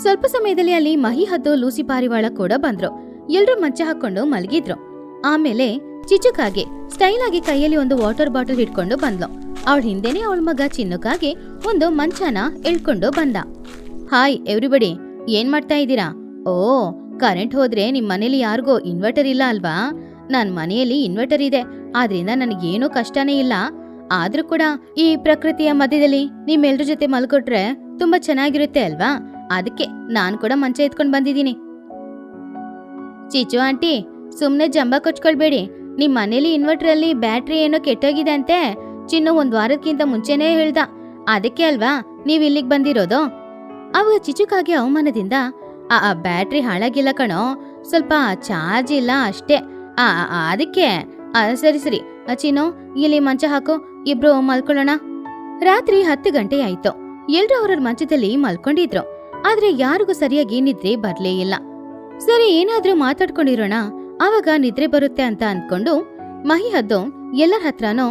ಸ್ವಲ್ಪ ಸಮಯದಲ್ಲಿ ಅಲ್ಲಿ ಮಹಿ ಹದ್ದು ಲೂಸಿ ಪಾರಿವಾಳ ಕೂಡ ಬಂದ್ರು. ಎಲ್ರೂ ಮಂಚ ಹಾಕೊಂಡು ಮಲಗಿದ್ರು. ಆಮೇಲೆ ಚಿಚುಕಾಗೆ ಸ್ಟೈಲ್ ಆಗಿ ಕೈಯಲ್ಲಿ ಒಂದು ವಾಟರ್ ಬಾಟಲ್ ಹಿಡ್ಕೊಂಡು ಬಂದ್ಲು. ಅವಳ ಹಿಂದೆನೆ ಅವಳ ಮಗ ಚಿನ್ನುಕಾಗೆ ಒಂದು ಮಂಚನ ಎಳ್ಕೊಂಡು ಬಂದ. ಹಾಯ್ ಎವ್ರಿಬಡಿ, ಏನ್ ಮಾಡ್ತಾ ಇದ್ದೀರಾ? ಓ, ಕರೆಂಟ್ ಹೋದ್ರೆ ನಿಮ್ ಮನೇಲಿ ಯಾರಿಗೋ ಇನ್ವರ್ಟರ್ ಇಲ್ಲ ಅಲ್ವಾ? ನನ್ ಮನೆಯಲ್ಲಿ ಇನ್ವರ್ಟರ್ ಇದೆ, ಆದ್ರಿಂದ ನನಗೇನೂ ಕಷ್ಟನೇ ಇಲ್ಲ. ಆದ್ರೂ ಕೂಡ ಈ ಪ್ರಕೃತಿಯ ಮಧ್ಯದಲ್ಲಿ ನಿಮ್ಮೆಲ್ರ ಜೊತೆ ಮಲ್ಕೊಟ್ರೆ ತುಂಬಾ ಚೆನ್ನಾಗಿರುತ್ತೆ ಅಲ್ವಾ? ಅದಕ್ಕೆ ನಾನ್ ಕೂಡ ಮಂಚ ಎತ್ಕೊಂಡ್ ಬಂದಿದ್ದೀನಿ. ಚಿಚು ಆಂಟಿ, ಸುಮ್ನೆ ಜಂಬ ಕೊಚ್ಕೊಳ್ಬೇಡಿ. ನಿಮ್ ಮನೇಲಿ ಇನ್ವರ್ಟರ್ ಅಲ್ಲಿ ಬ್ಯಾಟ್ರಿ ಏನೋ ಕೆಟ್ಟೋಗಿದೆ ಅಂತೆ. ಚಿನ್ನು 1 ವಾರಕ್ಕಿಂತ ಮುಂಚೆನೇ ಹೇಳ್ದ, ಅದಕ್ಕೆ ಅಲ್ವಾ ನೀವ್ ಇಲ್ಲಿಗೆ ಬಂದಿರೋದು? ಅವಾಗ ಚಿಚುಕಾಗೆ ಅವಮಾನದಿಂದ, ಆ ಬ್ಯಾಟ್ರಿ ಹಾಳಾಗಿಲ್ಲ ಕಣೋ, ಸ್ವಲ್ಪ ಚಾರ್ಜ್ ಇಲ್ಲ ಅಷ್ಟೇ. ಅದಕ್ಕೆ ಸರಿ ಚಿನ್ನು, ಇಲ್ಲಿ ಮಂಚ ಹಾಕು, ಇಬ್ರು ಮಲ್ಕೊಳ್ಳೋಣ. ರಾತ್ರಿ 10 ಗಂಟೆ ಆಯ್ತು. ಎಲ್ರೂ ಅವ್ರ ಮಂಚದಲ್ಲಿ ಮಲ್ಕೊಂಡಿದ್ರು. ಆದ್ರೆ ಯಾರಿಗೂ ಸರಿಯಾಗಿ ನಿದ್ರೆ ಬರ್ಲೇ ಇಲ್ಲ. ಸರಿ, ಏನಾದ್ರೂ ಮಾತಾಡ್ಕೊಂಡಿರೋಣ, ಆವಾಗ ನಿದ್ರೆ ಬರುತ್ತೆ ಅಂತ ಅಂದ್ಕೊಂಡು ಮಹಿ ಹದ್ದು ಎಲ್ಲರ ಹತ್ರನೂ,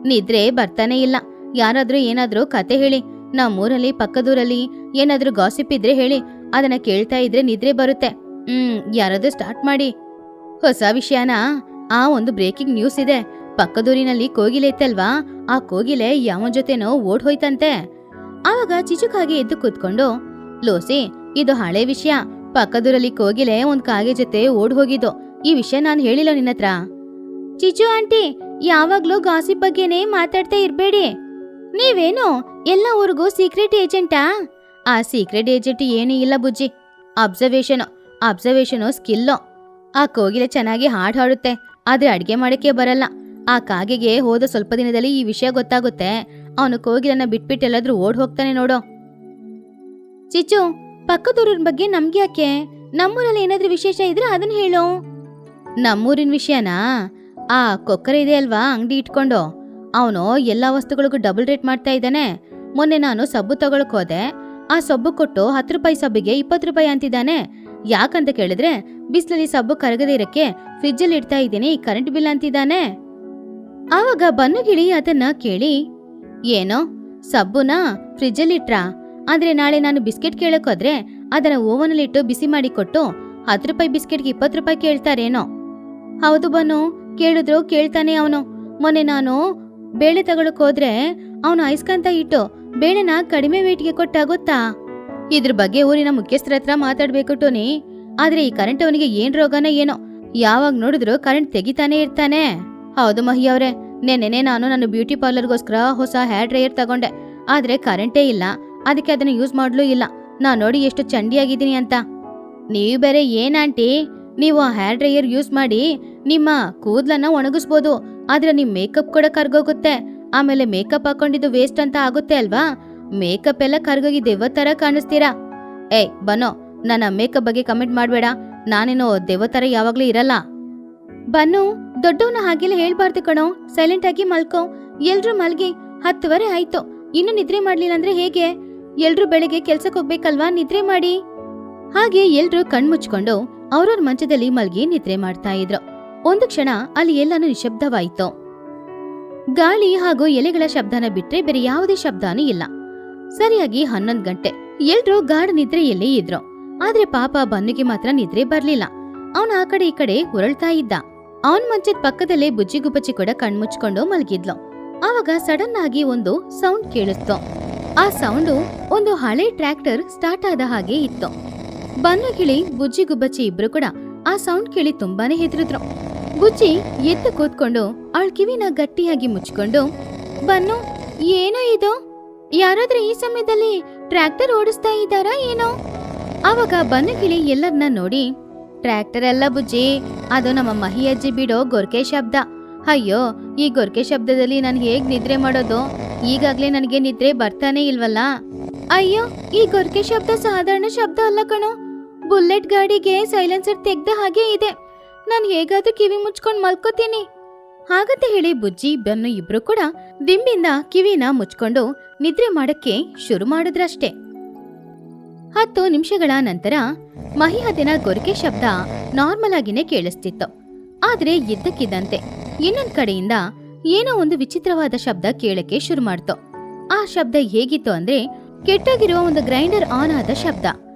ನಿದ್ರೆ ಬರ್ತಾನೆ ಇಲ್ಲ, ಯಾರಾದ್ರೂ ಏನಾದ್ರೂ ಕತೆ ಹೇಳಿ, ನಮ್ಮೂರಲ್ಲಿ ಪಕ್ಕದೂರಲ್ಲಿ ಏನಾದ್ರೂ ಗಾಸಿಪ್ ಇದ್ರೆ ಹೇಳಿ, ಅದನ್ನ ಕೇಳ್ತಾ ಇದ್ರೆ ನಿದ್ರೆ ಬರುತ್ತೆ. ಯಾರಾದ್ರೂ ಸ್ಟಾರ್ಟ್ ಮಾಡಿ. ಹೊಸ ವಿಷಯನಾ? ಒಂದು ಬ್ರೇಕಿಂಗ್ ನ್ಯೂಸ್ ಇದೆ. ಪಕ್ಕದೂರಿನಲ್ಲಿ ಕೋಗಿಲೆ ಇತ್ತಲ್ವಾ, ಆ ಕೋಗಿಲೆ ಯಾವನ್ ಜೊತೆನೋ ಓಡ್ ಹೋಯ್ತಂತೆ. ಆವಾಗ ಚಿಚುಕಾಗೆ ಎದ್ದು ಕೂತ್ಕೊಂಡು, ಲೋಸಿ, ಇದು ಹಳೆ ವಿಷಯ. ಪಕ್ಕದೂರಲ್ಲಿ ಕೋಗಿಲೆ ಒಂದ್ ಕಾಗೆ ಜೊತೆ ಓಡ್ ಹೋಗಿದ್ದು. ಈ ವಿಷಯ ನಾನು ಹೇಳಿಲ್ಲ ನಿನ್ನತ್ರ. ಚಿಚು ಆಂಟಿ, ಯಾವಾಗ್ಲೂ ಗಾಸಿಪ್ ಬಗ್ಗೆನೇ ಮಾತಾಡ್ತಾ ಇರ್ಬೇಡಿ. ನೀವೇನು ಎಲ್ಲ ಊರಿಗೂ ಸೀಕ್ರೆಟ್ ಏಜೆಂಟಾ? ಆ ಸೀಕ್ರೆಟ್ ಏಜೆಂಟ್ ಏನೂ ಇಲ್ಲ ಬುಜ್ಜಿ, ಅಬ್ಸರ್ವೇಷನು ಸ್ಕಿಲ್ಲೋ. ಆ ಕೋಗಿಲೆ ಚೆನ್ನಾಗಿ ಹಾಡ್ ಹಾಡುತ್ತೆ, ಆದ್ರೆ ಅಡ್ಗೆ ಮಾಡಕ್ಕೆ ಬರಲ್ಲ. ಆ ಕಾಗೆಗೆ ಹೋದ ಸ್ವಲ್ಪ ದಿನದಲ್ಲಿ ಈ ವಿಷಯ ಗೊತ್ತಾಗುತ್ತೆ. ಅವನು ಕೋಗಿಲನ್ನ ಬಿಟ್ಬಿಟ್ಟು ಎಲ್ಲಾದ್ರೂ ಓಡ್ ಹೋಗ್ತಾನೆ ನೋಡೋ. ಚಿಚ್ಚು, ಪಕ್ಕದೂರಿನ ಬಗ್ಗೆ ನಮ್ಗೆ ಯಾಕೆ? ನಮ್ಮೂರಲ್ಲಿ ಏನಾದ್ರೂ ವಿಶೇಷ ಇದ್ರೆ ಅದನ್ನ ಹೇಳು. ನಮ್ಮೂರಿನ ವಿಷಯನಾ? ಆ ಕೊಕ್ಕರೆ ಇದೆ ಅಲ್ವಾ ಅಂಗಡಿ ಇಟ್ಕೊಂಡು, ಅವನು ಎಲ್ಲಾ ವಸ್ತುಗಳಿಗೂ ಡಬಲ್ ರೇಟ್ ಮಾಡ್ತಾ ಇದ್ದಾನೆ. ಮೊನ್ನೆ ನಾನು ಸಬ್ಬು ತಗೊಳಕ್ ಹೋದೆ, ಆ ಸಬ್ಬು ಕೊಟ್ಟು 10 ರೂಪಾಯಿ ಸಬ್ಬಿಗೆ 20 ರೂಪಾಯಿ ಅಂತಿದ್ದಾನೆ. ಯಾಕಂತ ಕೇಳಿದ್ರೆ, ಬಿಸಿಲಲ್ಲಿ ಸಬ್ಬು ಕರಗದೇ ಇರಕ್ಕೆ ಫ್ರಿಜ್ಜಲ್ಲಿ ಇಡ್ತಾ ಇದ್ದೀನಿ, ಕರೆಂಟ್ ಬಿಲ್ ಅಂತಿದ್ದಾನೆ. ಆವಾಗ ಬನ್ನುಗಿಳಿ ಅದನ್ನ ಕೇಳಿ, ಏನೋ ಸಬ್ಬುನ ಫ್ರಿಜ್ಜಲ್ಲಿ ಇಟ್ರಾ? ಆದ್ರೆ ನಾಳೆ ನಾನು ಬಿಸ್ಕೆಟ್ ಕೇಳಕ್ ಹೋದ್ರೆ ಅದನ್ನ ಓವನಲ್ಲಿ ಇಟ್ಟು ಬಿಸಿ ಮಾಡಿ ಕೊಟ್ಟು 10 ರೂಪಾಯಿ ಬಿಸ್ಕೆಟ್ಗೆ 20 ರೂಪಾಯಿ ಕೇಳ್ತಾರೇನೋ. ಹೌದು ಬನ್ನು, ಕೇಳಿದ್ರು ಕೇಳ್ತಾನೆ ಅವನು. ಮೊನ್ನೆ ನಾನು ಬೇಳೆ ತಗೊಳಕ್ ಹೋದ್ರೆ ಅವನು ಐಸ್ಕಂತ ಇಟ್ಟು ಬೇಳೆನ ಕಡಿಮೆ ವೇಟ್ಗೆ ಕೊಟ್ಟ, ಗೊತ್ತಾ? ಇದ್ರ ಬಗ್ಗೆ ಊರಿನ ಮುಖ್ಯಸ್ಥರ ಹತ್ರ ಮಾತಾಡ್ಬೇಕು ಟೋನಿ. ಆದ್ರೆ ಈ ಕರೆಂಟ್ ಅವನಿಗೆ ಏನ್ ರೋಗನ ಏನೋ, ಯಾವಾಗ ನೋಡಿದ್ರು ಕರೆಂಟ್ ತೆಗಿತಾನೆ ಇರ್ತಾನೆ. ಹೌದು ಮಹಿ ಅವ್ರೆ, ನೆನ್ನೆನೆ ನಾನು ನನ್ನ ಬ್ಯೂಟಿ ಪಾರ್ಲರ್ಗೋಸ್ಕರ ಹೊಸ ಹೇರ್ ಡ್ರೈಯರ್ ತಗೊಂಡೆ. ಆದ್ರೆ ಕರೆಂಟೇ ಇಲ್ಲ, ಅದಕ್ಕೆ ಅದನ್ನ ಯೂಸ್ ಮಾಡ್ಲೂ ಇಲ್ಲ. ನೋಡಿ ಎಷ್ಟು ಚಂಡಿಯಾಗಿದ್ದೀನಿ ಅಂತ. ನೀವು ಬೇರೆ ಏನಾಂಟಿ, ನೀವು ಆ ಹೇರ್ ಡ್ರೈಯರ್ ಯೂಸ್ ಮಾಡಿ ನಿಮ್ಮ ಕೂದಲನ್ನ ಒಣಗಿಸ್ಬೋದು, ಆದ್ರೆ ನಿಮ್ ಮೇಕಪ್ ಕೂಡ ಕರ್ಗೋಗುತ್ತೆ. ಆಮೇಲೆ ಮೇಕಪ್ ಹಾಕೊಂಡಿದ್ದು ವೇಸ್ಟ್ ಅಂತ ಆಗುತ್ತೆ ಅಲ್ವಾ? ಮೇಕಪ್ ಎಲ್ಲ ಕರ್ಗೋಗಿ ದೆವ್ವ ತರ ಕಾಣಿಸ್ತೀರಾ. ಏಯ್ ಬನ್ನೋ, ನನ್ನ ಮೇಕಪ್ ಬಗ್ಗೆ ಕಮೆಂಟ್ ಮಾಡ್ಬೇಡ. ನಾನೇನೋ ದೆವ್ವ ತರ ಯಾವಾಗ್ಲೂ ಇರಲ್ಲ. ಬನ್ನು, ದೊಡ್ಡವನ ಹಾಗೆಲ್ಲ ಹೇಳ್ಬಾರ್ದು ಕಣೋ, ಸೈಲೆಂಟ್ ಆಗಿ ಮಲ್ಕೋ. ಎಲ್ರೂ ಮಲ್ಗಿ 10:15 ಆಯ್ತು, ಇನ್ನು ನಿದ್ರೆ ಮಾಡ್ಲಿಲ್ಲ ಅಂದ್ರೆ ಹೇಗೆ? ಎಲ್ರೂ ಬೆಳಿಗ್ಗೆ ಕೆಲ್ಸಕ್ಕೆ ಹೋಗ್ಬೇಕಲ್ವಾ, ನಿದ್ರೆ ಮಾಡಿ. ಹಾಗೆ ಎಲ್ರೂ ಕಣ್ಮುಚ್ಕೊಂಡು ಅವ್ರವ್ರ ಮಂಚದಲ್ಲಿ ಮಲ್ಗಿ ನಿದ್ರೆ ಮಾಡ್ತಾ ಇದ್ರು. ಒಂದು ಕ್ಷಣ ಅಲ್ಲಿ ಎಲ್ಲಾನು ನಿಶಬ್ದವಾಯಿತು. ಗಾಳಿ ಹಾಗೂ ಎಲೆಗಳ ಶಬ್ದನ ಬಿಟ್ರೆ ಬೇರೆ ಯಾವುದೇ ಶಬ್ದನೂ ಇಲ್ಲ. ಸರಿಯಾಗಿ 11 ಗಂಟೆ. ಎಲ್ರೂ ಗಾಢ ನಿದ್ರೆಯಲ್ಲೇ ಇದ್ರು. ಆದ್ರೆ ಪಾಪ ಬನ್ನುಗೆ ಮಾತ್ರ ನಿದ್ರೆ ಬರ್ಲಿಲ್ಲ. ಅವನ ಆ ಕಡೆ ಈ ಕಡೆ ಉರಳ್ತಾ ಇದ್ದ. ಅವನ್ ಮಂಚದ ಪಕ್ಕದಲ್ಲೇ ಬುಜ್ಜಿಗುಬ್ಬಚ್ಚಿ ಕೂಡ ಕಣ್ಮುಚ್ಕೊಂಡು ಮಲಗಿದ್ಲು. ಆವಾಗ ಸಡನ್ ಆಗಿ ಒಂದು ಸೌಂಡ್ ಕೇಳಿಸ್ತು. ಆ ಸೌಂಡು ಒಂದು ಹಳೆ ಟ್ರ್ಯಾಕ್ಟರ್ ಸ್ಟಾರ್ಟ್ ಆದ ಹಾಗೆ ಇತ್ತು. ಬನ್ನು ಗಿಳಿ ಬುಜ್ಜಿಗುಬ್ಬಚ್ಚಿ ಇಬ್ರು ಕೂಡ ಆ ಸೌಂಡ್ ಕೇಳಿ ತುಂಬಾನೇ ಹೆದರಿದ್ರು. ಬುಜ್ಜಿ ಎದ್ದು ಕೂತ್ಕೊಂಡು ಅವಳ ಕಿವಿನ ಗಟ್ಟಿಯಾಗಿ ಮುಚ್ಕೊಂಡು, ಬನ್ನು ಏನೋ ಇದು, ಯಾರಾದ್ರೂ ಈ ಸಮಯದಲ್ಲಿ ಟ್ರ್ಯಾಕ್ಟರ್ ಓಡಿಸ್ತಾ ಇದ್ದಾರಾ ಏನೋ? ಆವಾಗ ಬನ್ನು ಗಿಳಿ ಎಲ್ಲರನ್ನ ನೋಡಿ, ಟ್ರ್ಯಾಕ್ಟರ್ ಅಲ್ಲ ಬುಜ್ಜಿ, ಅದು ನಮ್ಮ ಮಹಿಯಜ್ಜಿ ಬಿಡೋ ಗೊರ್ಕೆ ಶಬ್ದ. ಅಯ್ಯೋ, ಈ ಗೊರ್ಕೆ ಶಬ್ದದಲ್ಲಿ ನಾನು ಹೇಗ್ ನಿದ್ರೆ ಮಾಡೋದು? ಈಗಾಗ್ಲೇ ನನಗೆ ನಿದ್ರೆ ಬರ್ತಾನೆ ಇಲ್ವಲ್ಲ. ಅಯ್ಯೋ, ಈ ಗೊರ್ಕೆ ಶಬ್ದ ಸಾಧಾರಣ ಶಬ್ದ ಅಲ್ಲ ಕಣೋ, ಬುಲೆಟ್ ಗಾಡಿಗೆ ಸೈಲೆನ್ಸರ್ ತೆಗ್ದ ಹಾಗೆ ಇದೆ. ನಾನು ಹೇಗಾದ್ರೂ ಕಿವಿ ಮುಚ್ಕೊಂಡ್ ಮಲ್ಕೋತೀನಿ. ಹಾಗಂತ ಹೇಳಿ ಬುಜ್ಜಿ ಬನ್ನು ಇಬ್ರು ಕೂಡ ದಿಂಬಿಂದ ಕಿವಿನ ಮುಚ್ಕೊಂಡು ನಿದ್ರೆ ಮಾಡಕ್ಕೆ ಶುರು ಮಾಡಿದ್ರಷ್ಟೇ. 10 ನಿಮಿಷಗಳ ನಂತರ ಮಹಿಹದಿನ ಗೊರಕೆ ಶಬ್ದ ನಾರ್ಮಲ್ ಆಗಿನೇ ಕೇಳಿಸ್ತಿತ್ತು. ಆದ್ರೆ ಇದ್ದಕ್ಕಿದ್ದಂತೆ ಇನ್ನೊಂದ್ ಕಡೆಯಿಂದ ಏನೋ ಒಂದು ವಿಚಿತ್ರವಾದ ಶಬ್ದ ಕೇಳಕ್ಕೆ ಶುರು ಮಾಡ್ತು. ಆ ಶಬ್ದ ಹೇಗಿತ್ತು ಅಂದ್ರೆ, ಕೆಟ್ಟೋಗಿರುವ ಒಂದು ಗ್ರೈಂಡರ್ ಆನ್ ಆದ ಶಬ್ದ.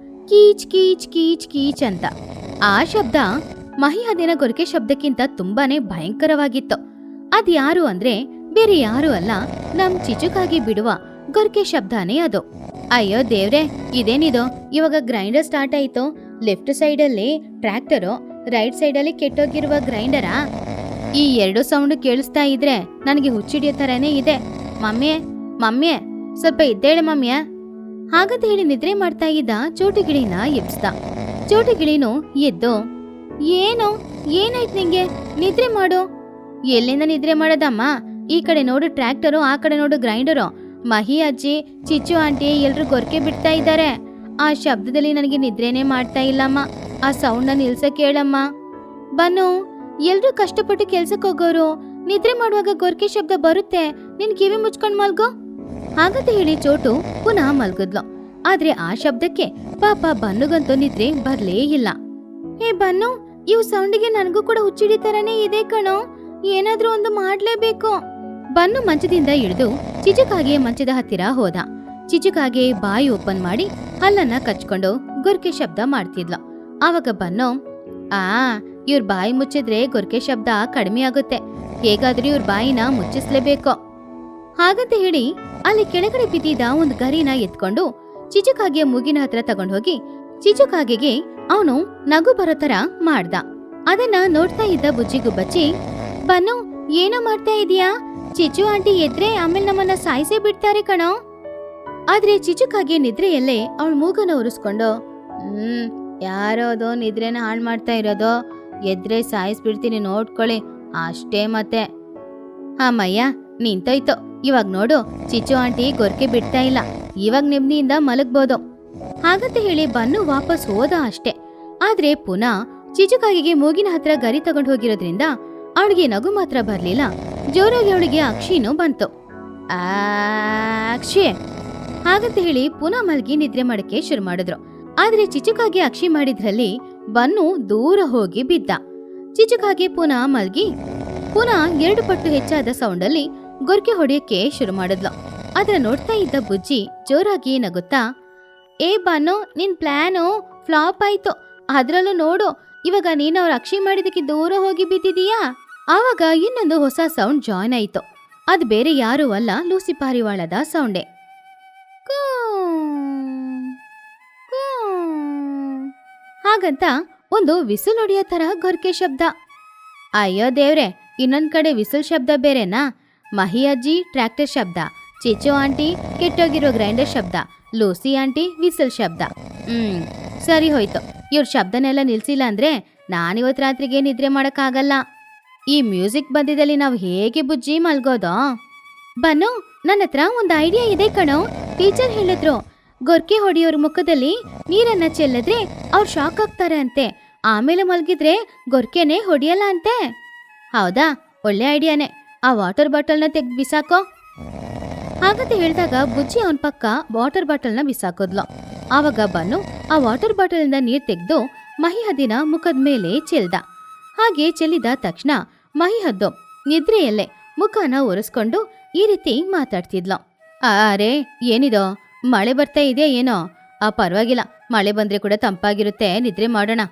ಕೀಚ್ ಕೀಚ್ ಕೀಚ್ ಕೀಚ್ ಅಂತ. ಆ ಶಬ್ದ ಮಹಿಹದಿನ ಗೊರಕೆ ಶಬ್ದಕ್ಕಿಂತ ತುಂಬಾನೇ ಭಯಂಕರವಾಗಿತ್ತು. ಅದ್ಯಾರು ಅಂದ್ರೆ ಬೇರೆ ಯಾರು ಅಲ್ಲ, ನಮ್ ಚಿಚುಕಾಗಿ ಬಿಡುವ ಗೊರಕೆ ಶಬ್ದನೇ ಅದು. ಅಯ್ಯೋ ದೇವ್ರೆ, ಇದೇನಿದು? ಇವಾಗ ಗ್ರೈಂಡರ್ ಸ್ಟಾರ್ಟ್ ಆಯ್ತು. ಲೆಫ್ಟ್ ಸೈಡ್ ಅಲ್ಲಿ ಟ್ರ್ಯಾಕ್ಟರು, ರೈಟ್ ಸೈಡ್ ಅಲ್ಲಿ ಕೆಟ್ಟೋಗಿರುವ ಗ್ರೈಂಡರಾ? ಈ 2 ಸೌಂಡ್ ಕೇಳಿಸ್ತಾ ಇದ್ರೆ ನನಗೆ ಹುಚ್ಚಿಡಿಯೋ ತರನೇ ಇದೆ. ಮಮ್ಮಿ ಸ್ವಲ್ಪ ಇದ್ದೇಳೆ ಮಮ್ಮಿಯ. ಹಾಗಂತ ಹೇಳಿ ನಿದ್ರೆ ಮಾಡ್ತಾ ಇದ್ದ ಚೋಟಿಗಿಳಿನ ಎಬ್ಸ್ದ. ಚೋಟಿಗಿಳಿನು ಎದ್ದು, ಏನಾಯ್ತು ನಿಂಗೆ? ನಿದ್ರೆ ಮಾಡು. ಎಲ್ಲಿಂದ ನಿದ್ರೆ ಮಾಡೋದಮ್ಮ? ಈ ಕಡೆ ನೋಡು ಟ್ರ್ಯಾಕ್ಟರು, ಆ ಕಡೆ ನೋಡು ಗ್ರೈಂಡರು. ಮಹಿ ಅಜ್ಜಿ, ಚಿಚ್ಚು ಆಂಟಿ ಎಲ್ರು ಗೊರಕೆ ಬಿಡ್ತಾ ಇದ್ದಾರೆ. ಆ ಶಬ್ದದಲ್ಲಿ ನನಗೆ ನಿದ್ರೆನೇ ಮಾಡ್ತಾ ಇಲ್ಲಮ್ಮ. ಆ ಸೌಂಡ್ನ ನಿಲ್ಸಕ್ಕೆ ಹೇಳಮ್ಮ. ಬನ್ನು, ಎಲ್ರೂ ಕಷ್ಟಪಟ್ಟು ಕೆಲ್ಸಕ್ಕೆ ಹೋಗೋರು, ನಿದ್ರೆ ಮಾಡುವಾಗ ಗೊರಕೆ ಶಬ್ದ ಬರುತ್ತೆ, ನಿನ್ ಕಿವಿ ಮುಚ್ಕೊಂಡ್ ಮಲ್ಗೋ. ಹಾಗಂತ ಹೇಳಿ ಚೋಟು ಪುನಃ ಮಲ್ಗದ್ಲು. ಆದ್ರೆ ಆ ಶಬ್ದಕ್ಕೆ ಪಾಪ ಬನ್ನುಗಂತೂ ನಿದ್ರೆ ಬರ್ಲೇ ಇಲ್ಲ. ಹೇ ಬನ್ನು, ಇವ್ ಸೌಂಡಿಗೆ ನನಗೂ ಕೂಡ ಹುಚ್ಚಿಡಿ ತರನೇ ಇದೆ ಕಣೋ, ಏನಾದ್ರೂ ಒಂದು ಮಾಡ್ಲೇಬೇಕು. ಬನ್ನು ಮಂಚದಿಂದ ಇಳಿದು ಚಿಚುಕಾಗೆ ಮಂಚದ ಹತ್ತಿರ ಹೋದ. ಚಿಚುಕಾಗೆ ಬಾಯಿ ಓಪನ್ ಮಾಡಿ ಹಲ್ಲನ್ನ ಕಚ್ಕೊಂಡು ಗೊರಕೆ ಶಬ್ದ ಮಾಡ್ತಿದ್ಲು. ಆವಾಗ ಬನ್ನು, ಇವ್ರ ಬಾಯಿ ಮುಚ್ಚಿದ್ರೆ ಗೊರಕೆ ಶಬ್ದ ಕಡಿಮೆ ಆಗುತ್ತೆ, ಹೇಗಾದ್ರೂ ಇವ್ರ ಬಾಯಿನ ಮುಚ್ಚಿಸ್ಲೇಬೇಕು. ಹಾಗಂತ ಹೇಳಿ ಅಲ್ಲಿ ಕೆಳಗಡೆ ಬಿದ್ದಿದ್ದ ಒಂದು ಗರಿನ ಎತ್ಕೊಂಡು ಚಿಚುಕಾಗೆಯ ಮೂಗಿನ ಹತ್ರ ತಗೊಂಡ್ ಹೋಗಿ ಚಿಚುಕಾಗೆಗೆ ಅವನು ನಗು ಬರೋ ತರ ಮಾಡ್ದ. ಅದನ್ನ ನೋಡ್ತಾ ಇದ್ದ ಬುಜ್ಜಿಗುಬ್ಬಚ್ಚಿ, ಬನ್ನು ಏನೋ ಮಾಡ್ತಾ ಇದೀಯಾ? ಚಿಚು ಆಂಟಿ ಎದ್ರೆ ಆಮೇಲೆ ನಮ್ಮನ್ನ ಸಾಯಿಸೇ ಬಿಡ್ತಾರೆ ಕಣೋ. ಆದ್ರೆ ಚಿಚುಕಾಗೆ ನಿದ್ರೆಯಲ್ಲೇ ಅವಳ ಮೂಗನ ಉರಿಸ್ಕೊಂಡು, ಯಾರೋ ಅದು ನಿದ್ರೆನ ಹಾಳು ಮಾಡ್ತಾ ಇರೋದು, ಎದ್ರೆ ಸಾಯಿಸ್ಬಿಡ್ತೀನಿ ನೋಡ್ಕೊಳ್ಳಿ ಅಷ್ಟೇ ಮತ್ತೆ. ಅಮ್ಮಯ್ಯ ನಿಂತೋಯ್ತು, ಇವಾಗ ನೋಡು ಚಿಚ್ಚು ಆಂಟಿ ಗೊರಕೆ ಬಿಡ್ತಾ ಇಲ್ಲ, ಇವಾಗ ನೆಮ್ಮದಿಯಿಂದ ಮಲಗ್ಬೋದು. ಹಾಗಂತ ಹೇಳಿ ಬನ್ನು ವಾಪಸ್ ಹೋದ ಅಷ್ಟೇ. ಆದ್ರೆ ಪುನಃ ಚಿಚುಕಾಗಿಗೆ ಮೂಗಿನ ಹತ್ರ ಗರಿ ತಗೊಂಡು ಹೋಗಿರೋದ್ರಿಂದ ಅವಳಿಗೆ ನಗು ಮಾತ್ರ ಬರ್ಲಿಲ್ಲ, ಜೋರಾಗಿ ಅವಳಿಗೆ ಅಕ್ಷಿನೂ ಬಂತು. ಅಕ್ಷಿ ಹಾಗಂತ ಹೇಳಿ ಪುನಃ ಮಲ್ಗಿ ನಿದ್ರೆ ಮಾಡಕ್ಕೆ ಶುರು ಮಾಡಿದ್ರು. ಆದ್ರೆ ಚಿಚುಕಾಗೆ ಅಕ್ಷಿ ಮಾಡಿದ್ರಲ್ಲಿ ಬನ್ನು ದೂರ ಹೋಗಿ ಬಿದ್ದ. ಚಿಚುಕಾಗೆ ಪುನಃ ಮಲ್ಗಿ ಪುನಃ 2 ಪಟ್ಟು ಹೆಚ್ಚಾದ ಸೌಂಡಲ್ಲಿ ಗೊರಕೆ ಹೊಡೆಯಕ್ಕೆ ಶುರು ಮಾಡಿದ್ಲು. ಅದ್ರ ನೋಡ್ತಾ ಇದ್ದ ಬುಜ್ಜಿ ಜೋರಾಗಿ ನಗುತ್ತಾ, ಏ ಬನ್ನು, ನಿನ್ ಪ್ಲಾನು ಫ್ಲಾಪ್ ಆಯ್ತು. ಅದ್ರಲ್ಲೂ ನೋಡು, ಇವಾಗ ನೀನು ಅವ್ರ ಅಕ್ಷಿ ಮಾಡಿದಕ್ಕೆ ದೂರ ಹೋಗಿ ಬಿದ್ದಿದೀಯಾ. ಆವಾಗ ಇನ್ನೊಂದು ಹೊಸ ಸೌಂಡ್ ಜಾಯ್ನ್ ಆಯ್ತು. ಅದು ಬೇರೆ ಯಾರೂ ಅಲ್ಲ, ಲೂಸಿ ಪಾರಿವಾಳದ ಸೌಂಡೇ. ಹಾಗಂತ ಒಂದು ವಿಸಿಲ್ ಹೊಡೆಯೋ ತರ ಗೊರಕೆ ಶಬ್ದ. ಅಯ್ಯೋ ದೇವ್ರೆ, ಇನ್ನೊಂದ್ ಕಡೆ ವಿಸಿಲ್ ಶಬ್ದ ಬೇರೆನಾ? ಮಹಿ ಅಜ್ಜಿ ಟ್ರ್ಯಾಕ್ಟರ್ ಶಬ್ದ, ಚಿಚ್ಚು ಆಂಟಿ ಕೆಟ್ಟೋಗಿರೋ ಗ್ರೈಂಡರ್ ಶಬ್ದ, ಲೂಸಿ ಆಂಟಿ ವಿಸಲ್ ಶಬ್ದ. ಸರಿ ಹೋಯ್ತು. ಇವ್ರ ಶಬ್ದನೆಲ್ಲ ನಿಲ್ಸಿಲ್ಲ ಅಂದ್ರೆ ನಾನಿವತ್ತು ರಾತ್ರಿಗೆ ನಿದ್ರೆ ಮಾಡಕ್ಕಾಗಲ್ಲ. ಈ ಮ್ಯೂಸಿಕ್ ಬಂದಿದ್ದಲ್ಲಿ ನಾವು ಹೇಗೆ ಬುಜ್ಜಿ ಮಲ್ಗೋದೋ? ಬನ್ನು, ನನ್ನ ಹತ್ರ ಒಂದು ಐಡಿಯಾ ಇದೆ ಕಣೋ. ಟೀಚರ್ ಹೇಳಿದ್ರು, ಗೊರ್ಕೆ ಹೊಡೆಯೋರ್ ಮುಖದಲ್ಲಿ ನೀರನ್ನ ಚೆಲ್ಲಿದ್ರೆ ಅವ್ರು ಶಾಕ್ ಆಗ್ತಾರೆ ಅಂತೆ. ಆಮೇಲೆ ಮಲ್ಗಿದ್ರೆ ಗೊರ್ಕೆನೆ ಹೊಡೆಯಲ್ಲ ಅಂತೆ. ಹೌದಾ? ಒಳ್ಳೆ ಐಡಿಯಾನೇ. ಆ ವಾಟರ್ ಬಾಟಲ್ನ ತೆಗ್ದು ಬಿಸಾಕೋ. ಹಾಗಂತ ಹೇಳಿದಾಗ ಬುಜ್ಜಿ ಅವನ ಪಕ್ಕ ವಾಟರ್ ಬಾಟಲ್ನ ಬಿಸಾಕೋದ್ಲು. ಆವಾಗ ಬನ್ನು ಆ ವಾಟರ್ ಬಾಟಲಿಂದ ನೀರ್ ತೆಗೆದು ಮಹಿಹದ್ದಿನ ಮುಖದ ಮೇಲೆ ಚೆಲ್ದ. ಹಾಗೆ ಚೆಲ್ಲಿದ ತಕ್ಷಣ ಮಹಿಹದ್ದು ನಿದ್ರೆಯಲ್ಲೇ ಮುಖನ ಒರೆಸ್ಕೊಂಡು ಈ ರೀತಿ ಮಾತಾಡ್ತಿದ್ಲು. ಅರೆ, ಏನಿದೋ, ಮಳೆ ಬರ್ತಾ ಇದೆಯಾ ಏನೋ? ಪರವಾಗಿಲ್ಲ, ಮಳೆ ಬಂದ್ರೆ ಕೂಡ ತಂಪಾಗಿರುತ್ತೆ, ನಿದ್ರೆ ಮಾಡೋಣ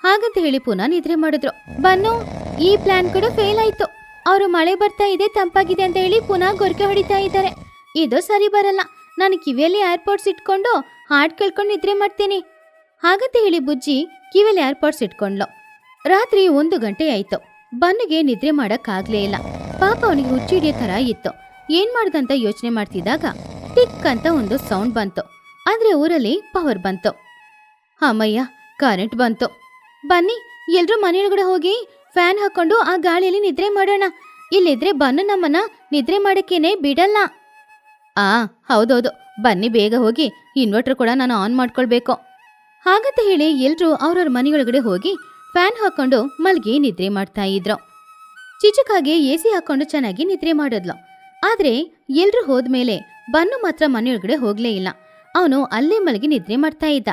ಹಾಗಂತ ಹೇಳಿ ಪುನಃ ನಿದ್ರೆ ಮಾಡಿದ್ರು. ಬನ್ನು, ಈ ಪ್ಲಾನ್ ಕೂಡ ಫೇಲ್ ಆಯ್ತು. ಅವರು ಮಳೆ ಬರ್ತಾ ಇದೆ, ತಂಪಾಗಿದೆ ಅಂತ ಹೇಳಿ ಪುನಃ ಗೊರ್ಕೆ ಹೊಡಿತಾ ಇದ್ದಾರೆ. ಇದು ಸರಿ ಬರಲ್ಲ. ನಾನು ಕಿವಿಯಲ್ಲಿ ಏರ್ಪೋರ್ಟ್ಸ್ ಇಟ್ಕೊಂಡು ಹಾಡ್ ಕೇಳ್ಕೊಂಡು ನಿದ್ರೆ ಮಾಡ್ತೀನಿ ಹಾಗಂತ ಹೇಳಿ ಬುಜ್ಜಿ ಕಿವಿಯಲ್ಲಿ ಏರ್ಪೋರ್ಟ್ಸ್ ಇಟ್ಕೊಂಡ್ಲು. ರಾತ್ರಿ 1 ಗಂಟೆ ಆಯ್ತು. ಬನ್ನಿಗೆ ನಿದ್ರೆ ಮಾಡಕ್ಕಾಗ್ಲೇ ಇಲ್ಲ. ಪಾಪ ಅವನಿಗೆ ಹುಚ್ಚಿಡಿಯೋ ತರ ಇತ್ತು. ಏನ್ ಮಾಡ್ದಂತ ಯೋಚನೆ ಮಾಡ್ತಿದ್ದಾಗ ಟಿಕ್ ಅಂತ ಒಂದು ಸೌಂಡ್ ಬಂತು. ಆದ್ರೆ ಊರಲ್ಲಿ ಪವರ್ ಬಂತು. ಅಮ್ಮಯ್ಯ, ಕರೆಂಟ್ ಬಂತು. ಬನ್ನಿ, ಎಲ್ರೂ ಮನೆಯೊಳಗಡೆ ಹೋಗಿ ಫ್ಯಾನ್ ಹಾಕೊಂಡು ಆ ಗಾಳಿಯಲ್ಲಿ ನಿದ್ರೆ ಮಾಡೋಣ. ಇಲ್ಲಿದ್ರೆ ಬನ್ನು ನಮ್ಮನ್ನ ನಿದ್ರೆ ಮಾಡಕ್ಕೇನೆ ಬಿಡಲ್ಲ. ಹೌದೌದು, ಬನ್ನಿ ಬೇಗ ಹೋಗಿ. ಇನ್ವರ್ಟರ್ ಕೂಡ ನಾನು ಆನ್ ಮಾಡ್ಕೊಳ್ಬೇಕು ಹಾಗಂತ ಹೇಳಿ ಎಲ್ರೂ ಅವ್ರವ್ರ ಮನೆಯೊಳಗಡೆ ಹೋಗಿ ಫ್ಯಾನ್ ಹಾಕೊಂಡು ಮಲ್ಗಿ ನಿದ್ರೆ ಮಾಡ್ತಾ ಇದ್ರು. ಚಿಚುಕಾಗೆ ಎಸಿ ಹಾಕೊಂಡು ಚೆನ್ನಾಗಿ ನಿದ್ರೆ ಮಾಡಿದ್ಲು. ಆದ್ರೆ ಎಲ್ರೂ ಹೋದ್ಮೇಲೆ ಬನ್ನು ಮಾತ್ರ ಮನೆಯೊಳಗಡೆ ಹೋಗ್ಲೇ ಇಲ್ಲ. ಅವನು ಅಲ್ಲೇ ಮಲಗಿ ನಿದ್ರೆ ಮಾಡ್ತಾ ಇದ್ದ.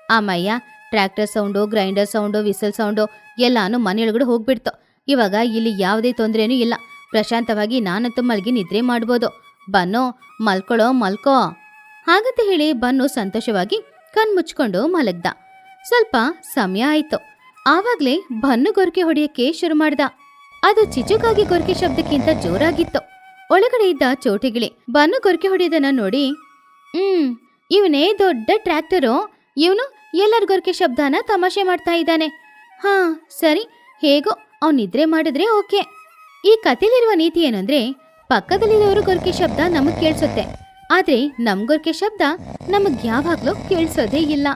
ಅಮ್ಮಯ್ಯ, tractor sound, grinder sound, whistle sound ಎಲ್ಲಾನು ಮನೆಯೊಳಗಡೆ ಹೋಗ್ಬಿಡ್ತು. ಇವಾಗ ಇಲ್ಲಿ ಯಾವುದೇ ತೊಂದರೆನೂ ಇಲ್ಲ. ಪ್ರಶಾಂತವಾಗಿ ನಾನಂತೂ ಮಲ್ಗಿ ನಿದ್ರೆ ಮಾಡ್ಬೋದು. ಬನ್ನು, ಮಲ್ಕೋ ಹಾಗಂತ ಹೇಳಿ ಬನ್ನು ಸಂತೋಷವಾಗಿ ಕಣ್ಮುಚ್ಕೊಂಡು ಮಲಗ್ದ. ಸ್ವಲ್ಪ ಸಮಯ ಆಯ್ತು. ಆವಾಗ್ಲೇ ಬನ್ನು ಗೊರ್ಕೆ ಹೊಡೆಯಕ್ಕೆ ಶುರು ಮಾಡ್ದ. ಅದು ಚಿಚುಕಾಗಿ ಗೊರ್ಕೆ ಶಬ್ದಕ್ಕಿಂತ ಜೋರಾಗಿತ್ತು. ಒಳಗಡೆ ಇದ್ದ ಚೋಟಿಗಿಳಿ ಬನ್ನು ಗೊರ್ಕೆ ಹೊಡೆಯೋದನ್ನ ನೋಡಿ, ಇವನೇ ದೊಡ್ಡ ಟ್ರ್ಯಾಕ್ಟರು, ಇವನು ಎಲ್ಲರ ಗೊರ್ಕೆ ಶಬ್ದನ ತಮಾಷೆ ಮಾಡ್ತಾ ಇದ್ದಾನೆ. ಸರಿ, ಹೇಗೋ ಅವ್ನು ನಿದ್ರೆ ಮಾಡಿದ್ರೆ ಓಕೆ. ಈ ಕಥೆಲಿರುವ ನೀತಿ ಏನಂದ್ರೆ, ಪಕ್ಕದಲ್ಲಿರೋರು ಗೊರ್ಕೆ ಶಬ್ದ ನಮಗ್ ಕೇಳಿಸುತ್ತೆ, ಆದ್ರೆ ನಮ್ ಗೊರ್ಕೆ ಶಬ್ದ ನಮಗ್ ಯಾವಾಗ್ಲೂ ಕೇಳಿಸೋದೇ ಇಲ್ಲ.